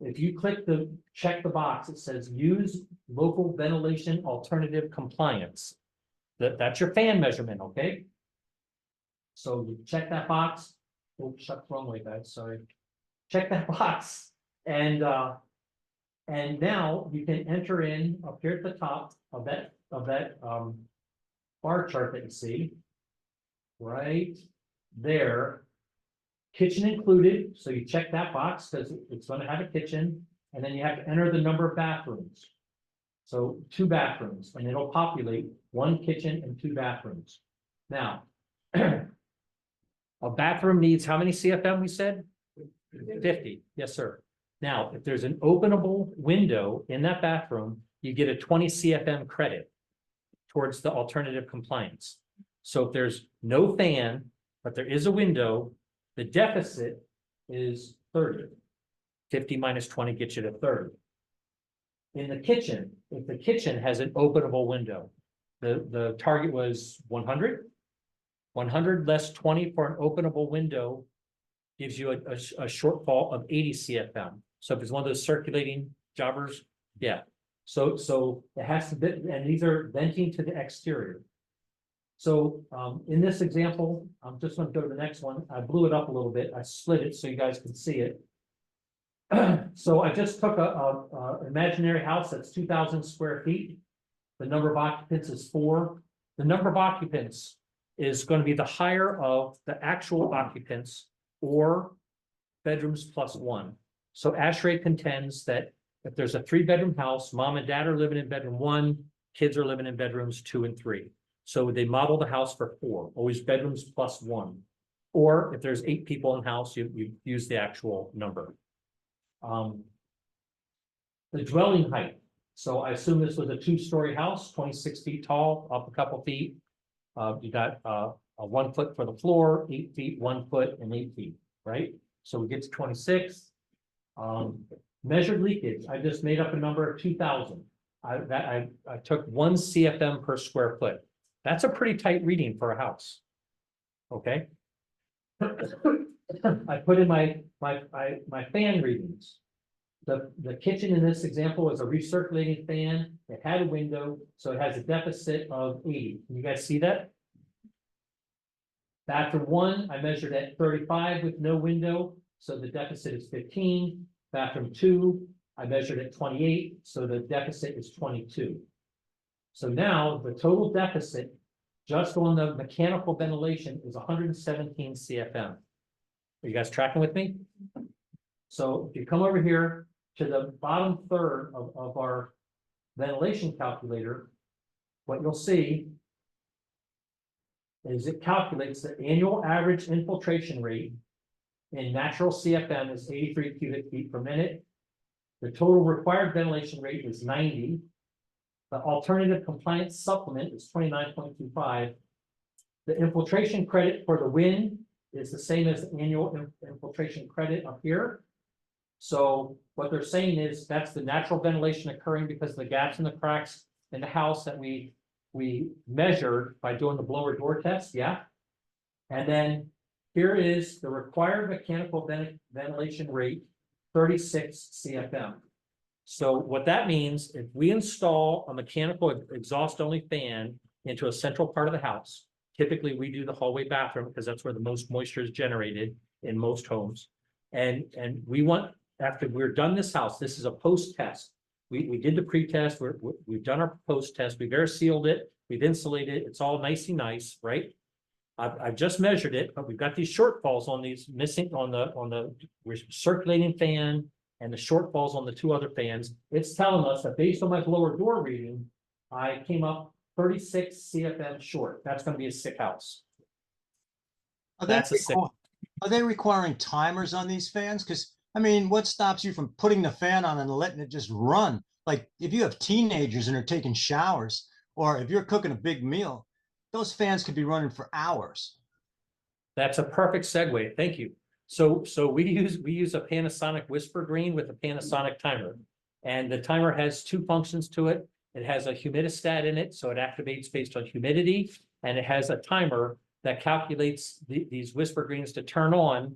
If you check the box, it says use local ventilation alternative compliance. That's your fan measurement, okay? So you check that box. Oh, shut the wrong way, guys. Sorry. Check that box, and now you can enter in up here at the top of that bar chart that you see right there. Kitchen included, so you check that box because it's going to have a kitchen, and then you have to enter the number of bathrooms. So 2 bathrooms, and it'll populate 1 kitchen and 2 bathrooms. Now, a bathroom needs how many CFM we said? 50, yes, sir. Now, if there's an openable window in that bathroom, you get a 20 CFM credit towards the alternative compliance. So if there's no fan, but there is a window, the deficit is 30. 50 minus 20 gets you to 30. In the kitchen, if the kitchen has an openable window, the target was 100. 100 less 20 for an openable window gives you a shortfall of 80 CFM. So if it's one of those circulating jobbers, yeah. So it has to be, and these are venting to the exterior. So in this example, I'm just going to go to the next one. I blew it up a little bit. I split it so you guys can see it. So I just took a imaginary house that's 2,000 square feet. The number of occupants is 4. The number of occupants is going to be the higher of the actual occupants or bedrooms plus 1. So ASHRAE contends that if there's a 3-bedroom house, mom and dad are living in bedroom 1, kids are living in bedrooms 2 and 3. So they model the house for 4, always bedrooms plus 1. Or if there's 8 people in the house, you use the actual number. The dwelling height. So I assume this was a 2-story house, 26 feet tall, up a couple feet. You got a 1 foot for the floor, 8 feet, 1 foot, and 8 feet, right? So we get to 26. Measured leakage. I just made up a number of 2,000. I took 1 CFM per square foot. That's a pretty tight reading for a house. Okay. I put in my fan readings. The kitchen in this example is a recirculating fan. It had a window, so it has a deficit of 80. Can you guys see that? Bathroom 1, I measured at 35 with no window, so the deficit is 15. Bathroom 2, I measured at 28, so the deficit is 22. So now the total deficit just on the mechanical ventilation is 117 CFM. Are you guys tracking with me? So if you come over here to the bottom third of our ventilation calculator, what you'll see is it calculates the annual average infiltration rate in natural CFM is 83 cubic feet per minute. The total required ventilation rate is 90. The alternative compliance supplement is 29.25. The infiltration credit for the wind is the same as the annual infiltration credit up here. So what they're saying is that's the natural ventilation occurring because of the gaps and the cracks in the house that we measured by doing the blower door test, yeah. And then here is the required mechanical ventilation rate, 36 CFM. So what that means, if we install a mechanical exhaust only fan into a central part of the house, typically we do the hallway bathroom because that's where the most moisture is generated in most homes. And we want, after we're done this house, this is a post test. We did the pre-test, we've done our post test, we've air sealed it, we've insulated it, it's all nicey nice, right? I've just measured it, but we've got these shortfalls on these missing on the circulating fan and the shortfalls on the two other fans. It's telling us that based on my blower door reading, I came up 36 CFM short. That's going to be a sick house. That's a sick. Are they requiring timers on these fans? Because I mean, what stops you from putting the fan on and letting it just run? Like if you have teenagers and are taking showers, or if you're cooking a big meal, those fans could be running for hours. That's a perfect segue. Thank you. So we use a Panasonic Whisper Green with a Panasonic timer, and the timer has two functions to it. It has a humidistat in it, so it activates based on humidity, and it has a timer that calculates these Whisper Greens to turn on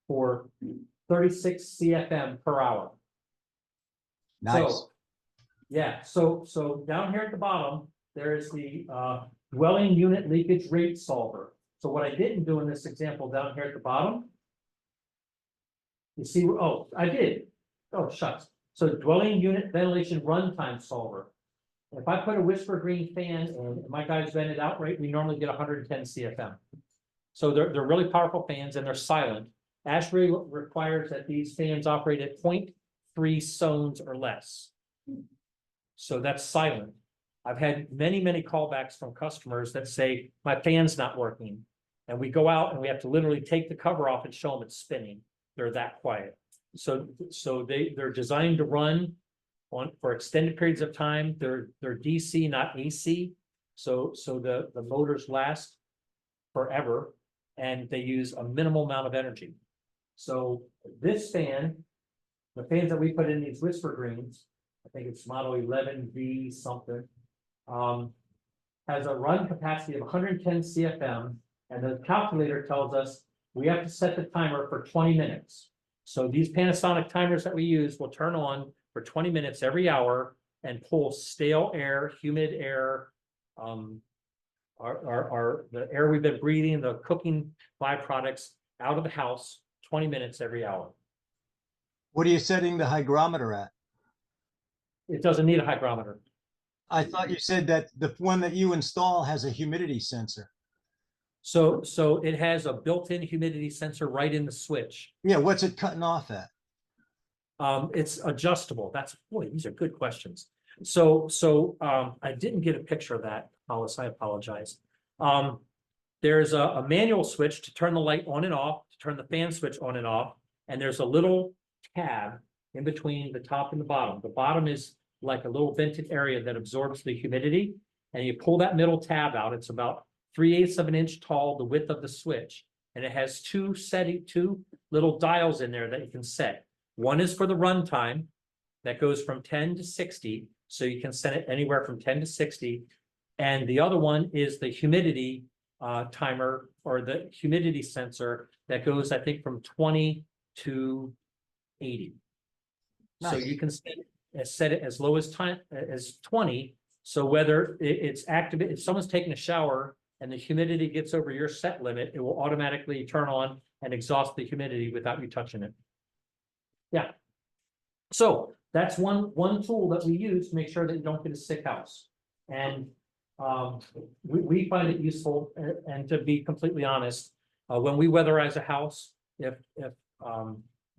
for 36 CFM per hour. Nice. So, yeah, so down here at the bottom, there is the dwelling unit leakage rate solver. So what I didn't do in this example down here at the bottom, you see, oh, I did. Oh, shucks. So dwelling unit ventilation runtime solver. If I put a Whisper Green fan in, my guys vent it out right, we normally get 110 CFM. So they're really powerful fans and they're silent. ASHI requires that these fans operate at 0.3 zones or less. So that's silent. I've had many callbacks from customers that say, my fan's not working. And we go out and we have to literally take the cover off and show them it's spinning. They're that quiet. So they're designed to run on for extended periods of time. They're DC, not AC. So the motors last forever and they use a minimal amount of energy. So this fan, the fans that we put in these Whisper Greens, I think it's model 11V something, has a run capacity of 110 CFM, and the calculator tells us we have to set the timer for 20 minutes. So these Panasonic timers that we use will turn on for 20 minutes every hour and pull stale air, humid air, the air we've been breathing, the cooking byproducts out of the house 20 minutes every hour. What are you setting the hygrometer at? It doesn't need a hygrometer. I thought you said that the one that you install has a humidity sensor. So it has a built-in humidity sensor right in the switch. Yeah, what's it cutting off at? It's adjustable. Boy, these are good questions. So I didn't get a picture of that, Hollis, I apologize. There's a manual switch to turn the light on and off, to turn the fan switch on and off, and there's a little tab in between the top and the bottom. The bottom is like a little vented area that absorbs the humidity, and you pull that middle tab out. It's about 3/8 of an inch tall, the width of the switch, and it has two little dials in there that you can set. One is for the run time that goes from 10 to 60, so you can set it anywhere from 10 to 60, and the other one is the humidity timer or the humidity sensor that goes, I think, from 20 to 80. So Nice. you can set it as low as 20. So whether it's active, if someone's taking a shower and the humidity gets over your set limit, it will automatically turn on and exhaust the humidity without you touching it. Yeah. So that's one tool that we use to make sure that you don't get a sick house. And we find it useful, and to be completely honest, when we weatherize a house, if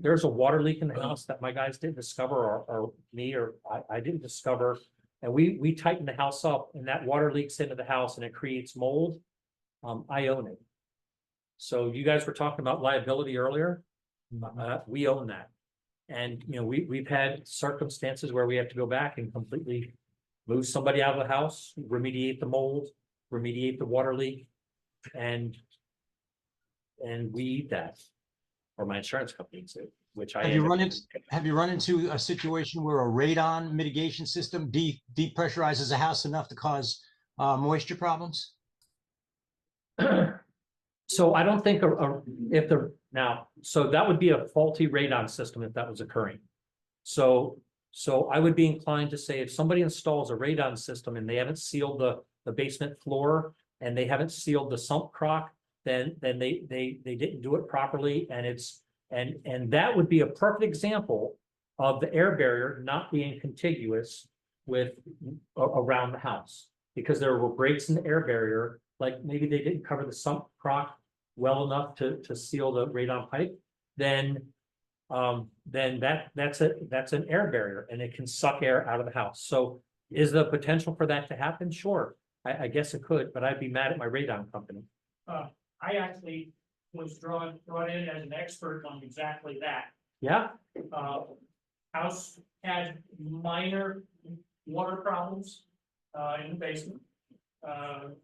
there's a water leak in the house that my guys didn't discover, or me, or I didn't discover, and we tighten the house up and that water leaks into the house and it creates mold, I own it. So you guys were talking about liability earlier, we own that. And, you know, we've had circumstances where we have to go back and completely move somebody out of the house, remediate the mold, remediate the water leak, and we eat that, or my insurance company too, which I. Have you run into a situation where a radon mitigation system depressurizes a house enough to cause moisture problems? So I don't think so that would be a faulty radon system if that was occurring. So I would be inclined to say if somebody installs a radon system and they haven't sealed the basement floor and they haven't sealed the sump crock, then they didn't do it properly, and that would be a perfect example of the air barrier not being contiguous with around the house, because there were breaks in the air barrier, like maybe they didn't cover the sump crock well enough to seal the radon pipe, then that's an air barrier and it can suck air out of the house. So is the potential for that to happen? Sure, I guess it could, but I'd be mad at my radon company. I actually was brought in as an expert on exactly that. Yeah, House had minor water problems, in the basement.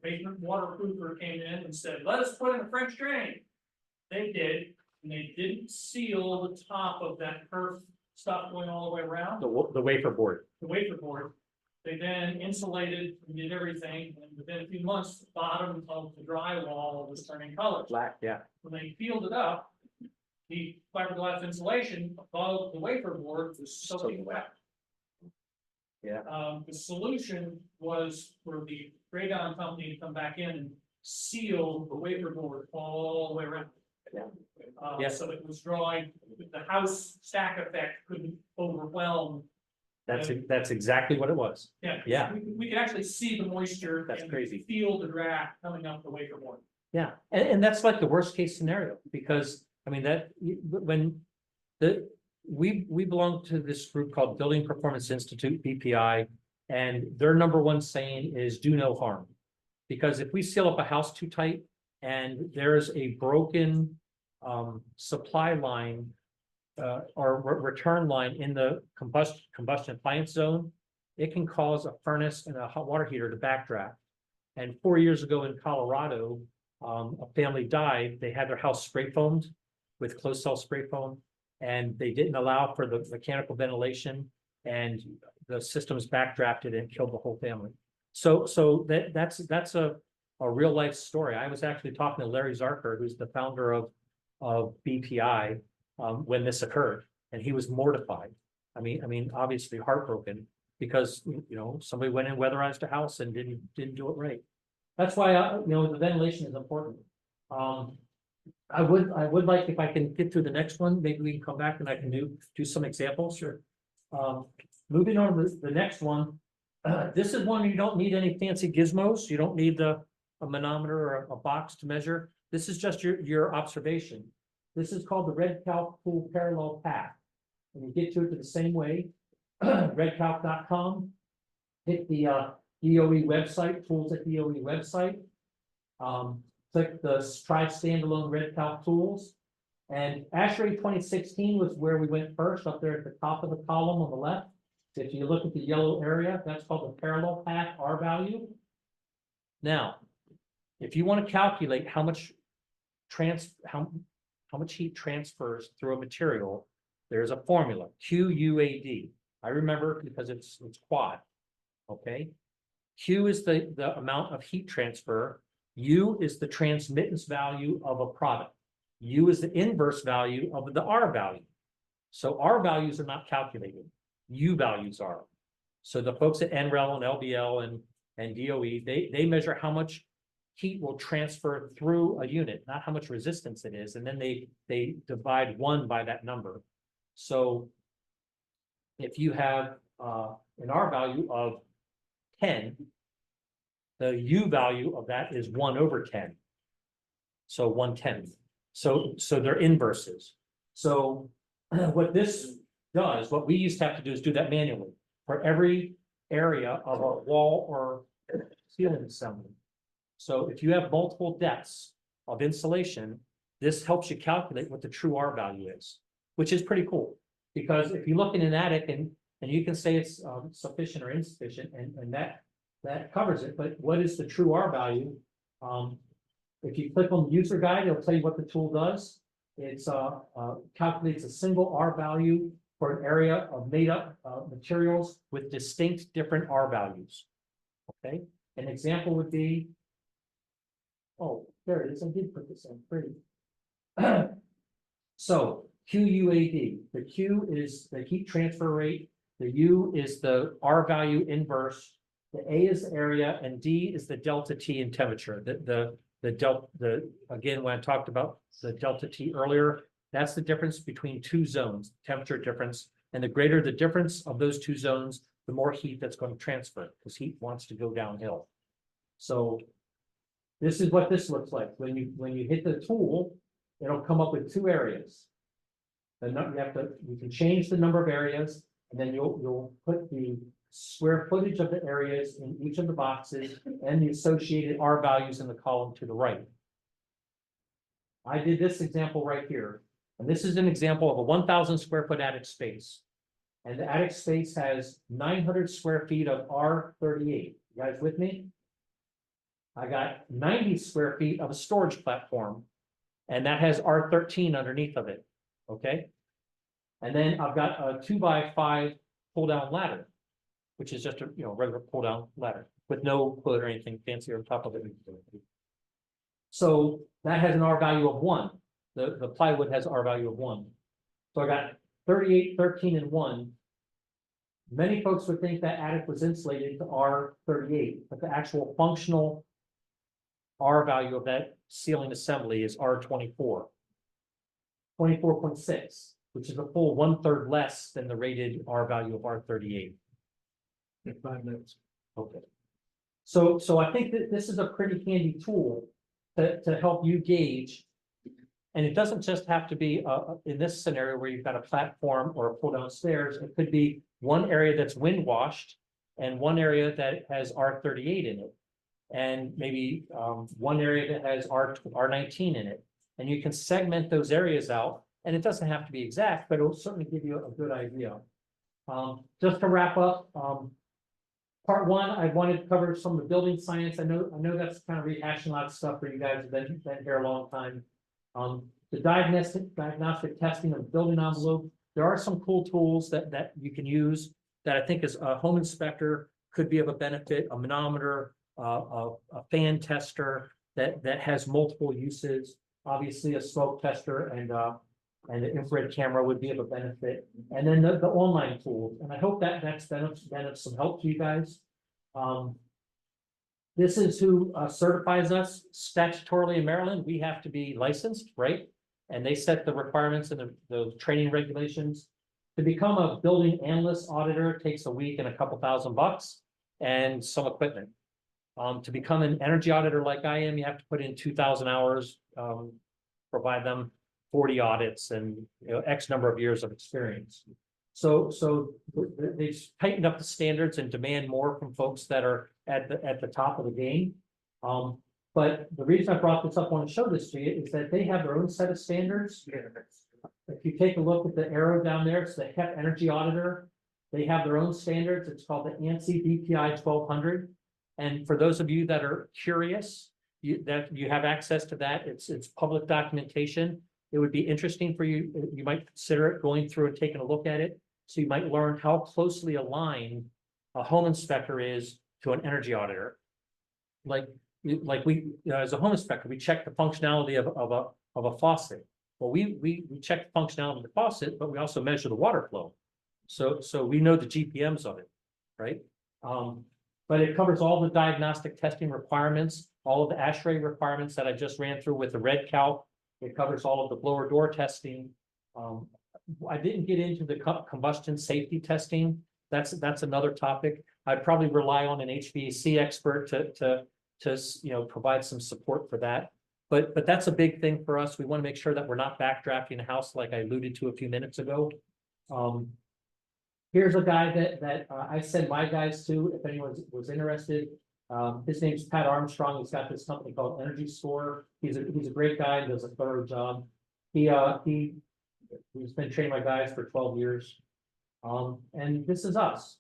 Basement waterproofer came in and said, let us put in a French drain. They did, and they didn't seal the top of that perf stuff going all the way around, the wafer board. the wafer board. They then insulated and did everything, and within a few months, the bottom of the drywall was turning colors. Black, yeah. When they peeled it up, the fiberglass insulation above the wafer board was soaking wet. Yeah. The solution was for the radon company to come back in and seal the wafer board all the way around. Yeah. Yeah. So it was drawing, the house stack effect couldn't overwhelm. That's exactly what it was. Yeah. Yeah. We could actually see the moisture. That's and crazy. Feel the draft coming up the wafer board. Yeah, and that's like the worst case scenario, because, I mean, we belong to this group called Building Performance Institute, BPI, and their number one saying is do no harm. Because if we seal up a house too tight and there's a broken supply line or return line in the combustion appliance zone, it can cause a furnace and a hot water heater to backdraft. And 4 years ago in Colorado, a family died. They had their house spray foamed with closed cell spray foam, and they didn't allow for the mechanical ventilation, and the systems backdrafted and killed the whole family. So that's a real life story. I was actually talking to Larry Zarker, who's the founder of BPI, when this occurred, and he was mortified. I mean, obviously heartbroken, because somebody went and weatherized a house and didn't do it right. That's why the ventilation is important. I would like, if I can get through the next one, maybe we can come back and I can do some examples. Sure. Moving on to the next one. This is one you don't need any fancy gizmos. You don't need a manometer or a box to measure. This is just your observation. This is called the red calc pool parallel path. And you get to it the same way. Redcalc.com. Hit the DOE website, tools at DOE website. Click the try standalone red calc tools. And ASHI 2016 was where we went first, up there at the top of the column on the left. If you look at the yellow area, that's called the parallel path R value. Now, if you want to calculate how much heat transfers through a material, there's a formula, QUAD. I remember because it's quad. Okay. Q is the amount of heat transfer. U is the transmittance value of a product. U is the inverse value of the R value. So R values are not calculated. U values are. So the folks at NREL and LBL and DOE, they measure how much heat will transfer through a unit, not how much resistance it is. And then they divide 1 by that number. So if you have an R value of 10, the U value of that is 1/10. So 1/10. So they're inverses. So what this does, what we used to have to do is do that manually for every area of a wall or ceiling assembly. So if you have multiple depths of insulation, this helps you calculate what the true R value is, which is pretty cool. Because if you look in an attic and you can say it's sufficient or insufficient, and that covers it, but what is the true R value? If you click on the user guide, it'll tell you what the tool does. It's calculates a single R value for an area of made up materials with distinct different R values. Okay, an example would be, oh, there it is. I did put this in pretty. So QUAD, the Q is the heat transfer rate, the U is the R value inverse, the A is the area, and D is the delta T in temperature. Again, when I talked about the delta T earlier, that's the difference between two zones, temperature difference, and the greater the difference of those two zones, the more heat that's going to transfer, because heat wants to go downhill. So this is what this looks like. When you hit the tool, it'll come up with two areas. You can change the number of areas, and then you'll put the square footage of the areas in each of the boxes and the associated R values in the column to the right. I did this example right here, and this is an example of a 1,000 square foot attic space. And the attic space has 900 square feet of R38. You guys with me? I got 90 square feet of a storage platform, and that has R13 underneath of it. Okay. And then I've got a 2x5 pull down ladder, which is just a regular pull down ladder with no hood or anything fancy on top of it. So that has an R value of 1. The plywood has R value of 1. So I got 38, 13, and 1. Many folks would think that attic was insulated to R38, but the actual functional R value of that ceiling assembly is R24. 24.6, which is a full 1/3 less than the rated R value of R38. In 5 minutes. Okay. So I think that this is a pretty handy tool to help you gauge. And it doesn't just have to be in this scenario where you've got a platform or a pull down stairs. It could be one area that's wind washed and one area that has R38 in it. And maybe one area that has R19 in it. And you can segment those areas out, and it doesn't have to be exact, but it'll certainly give you a good idea. Just to wrap up, part one, I wanted to cover some of the building science. I know that's kind of rehashing a lot of stuff for you guys who've been here a long time. The diagnostic testing of the building envelope. There are some cool tools that you can use that I think as a home inspector could be of a benefit. A manometer, a fan tester that has multiple uses. Obviously, a smoke tester and an infrared camera would be of a benefit. And then the online tools. And I hope that's been of some help to you guys. This is who certifies us statutorily in Maryland. We have to be licensed, right? And they set the requirements and the training regulations. To become a building analyst auditor takes a week and a couple $1,000 and some equipment. To become an energy auditor like I am, you have to put in 2,000 hours, provide them 40 audits and X number of years of experience. So they've tightened up the standards and demand more from folks that are at the top of the game. But the reason I brought this up, I want to show this to you, is that they have their own set of standards. If you take a look at the arrow down there, it's the HEP Energy Auditor. They have their own standards. It's called the ANSI BPI 1200. And for those of you that are curious, you have access to that. It's public documentation. It would be interesting for you. You might consider it, going through and taking a look at it. So you might learn how closely aligned a home inspector is to an energy auditor. Like we, as a home inspector, we check the functionality of a faucet. Well, we check the functionality of the faucet, but we also measure the water flow. So we know the GPMs of it, right? But it covers all the diagnostic testing requirements, all of the ASHI requirements that I just ran through with the red calc. It covers all of the blower door testing. I didn't get into the combustion safety testing. That's another topic. I'd probably rely on an HVAC expert to provide some support for that. But that's a big thing for us. We want to make sure that we're not backdrafting a house like I alluded to a few minutes ago. Here's a guy that I send my guys to, if anyone was interested. His name's Pat Armstrong. He's got this company called Energy Score. He's a great guy, does a thorough job. He's been training my guys for 12 years. And this is us.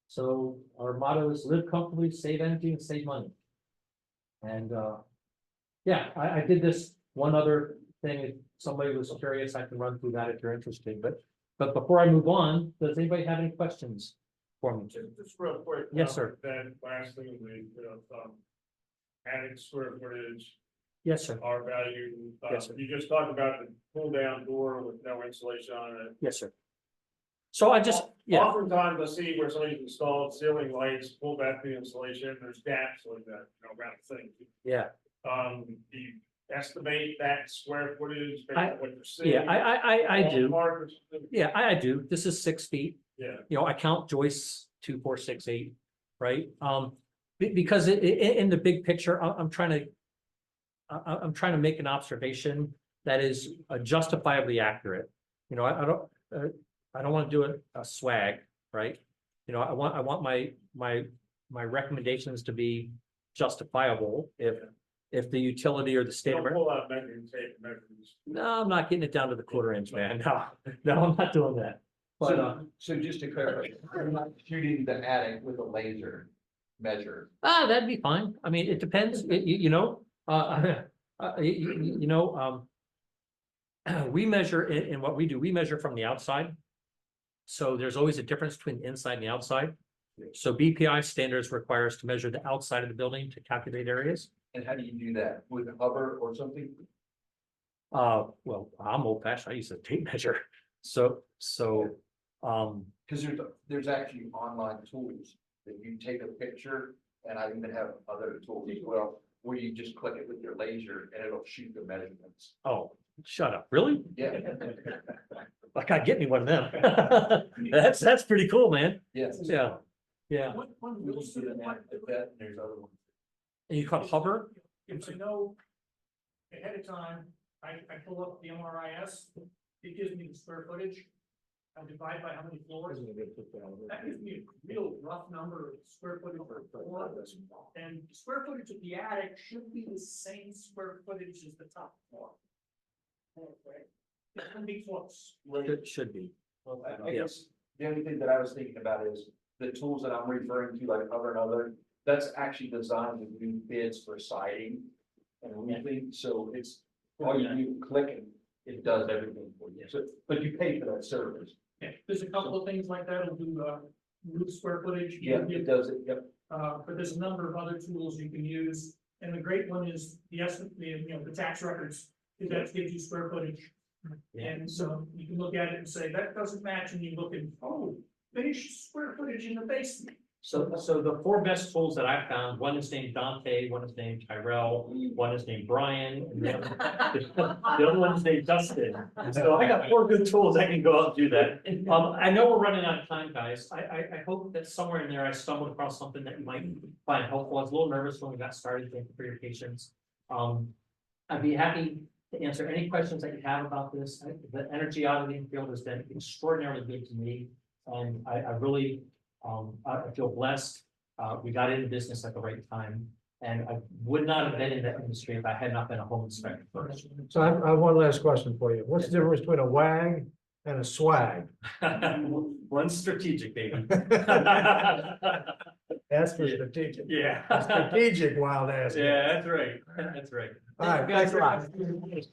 So our motto is live comfortably, save energy, and save money. And yeah, I did this one other thing. If somebody was curious, I can run through that if you're interested. But before I move on, does anybody have any questions for me? Just real quick. Yes, sir. Then last thing, adding square footage, Yes, sir. R value. Yes, sir. You just talked about the pull down door with no insulation on it. Yes, sir. So I just, yeah, Oftentimes I see where somebody's installed ceiling lights, pull back the insulation, there's gaps like that, around the thing. yeah, Do you estimate that square footage based on what you're seeing? yeah, I do. Ballpark or something? Yeah, I do. This is 6 feet. Yeah. I count joists 2, 4, 6, 8, right? Because in the big picture, I'm trying to make an observation that is justifiably accurate. I don't want to do a swag, right? I want my recommendations to be justifiable if the utility or the state Don't of. pull out measuring tape and measurements. No, I'm not getting it down to the 1/4 inch, man. No, I'm not doing that. But, So just to clarify, you're not shooting the attic with a laser measure. that'd be fine. I mean, it depends, we measure in what we do, we measure from the outside. So there's always a difference between the inside and the outside. So BPI standards require us to measure the outside of the building to calculate areas. And how do you do that? With a hover or something? Well, I'm old fashioned. I use a tape measure. So, Because there's actually online tools that you take a picture, and I even have other tools as well, where you just click it with your laser and it'll shoot the measurements. oh, shut up. Really? Yeah, Like, I get me one of them. That's pretty cool, man. yes. Yeah. Yeah. We'll just do that, and there's other ones. And you call it hover? If I know ahead of time, I pull up the MRIS, it gives me the square footage. I divide by how many floors. That gives me a real rough number of square footage per floor. And square footage of the attic should be the same square footage as the top floor. Okay, it can be close. Should be. Well, I guess the only thing that I was thinking about is the tools that I'm referring to, like Hover and other, that's actually designed to do bids for siding and roofing, so it's all you do, click and it does everything for you. So, but you pay for that service. Yeah, there's a couple of things like that. It'll do roof square footage. Yeah, it does it, yep. But there's a number of other tools you can use, and the great one is the estimate, the tax records, because that gives you square footage. And so you can look at it and say, that doesn't match, and you look at, oh, finished square footage in the basement. So the 4 best tools that I found, one is named Dante, one is named Tyrell, one is named Brian, and the other one's named Dustin. So I got 4 good tools. I can go out and do that. I know we're running out of time, guys. I hope that somewhere in there I stumbled across something that you might find helpful. I was a little nervous when we got started. Thank you for your patience. I'd be happy to answer any questions that you have about this. The energy auditing field has been extraordinarily good to me. And I really, I feel blessed. We got into business at the right time, and I would not have been in that industry if I had not been a home inspector first. So I have one last question for you. What's the difference between a wag and a swag? One's strategic, baby. That's for strategic. Yeah. Strategic wild ass. Yeah, that's right. That's right. All right, Thank you guys thanks a lot. very much.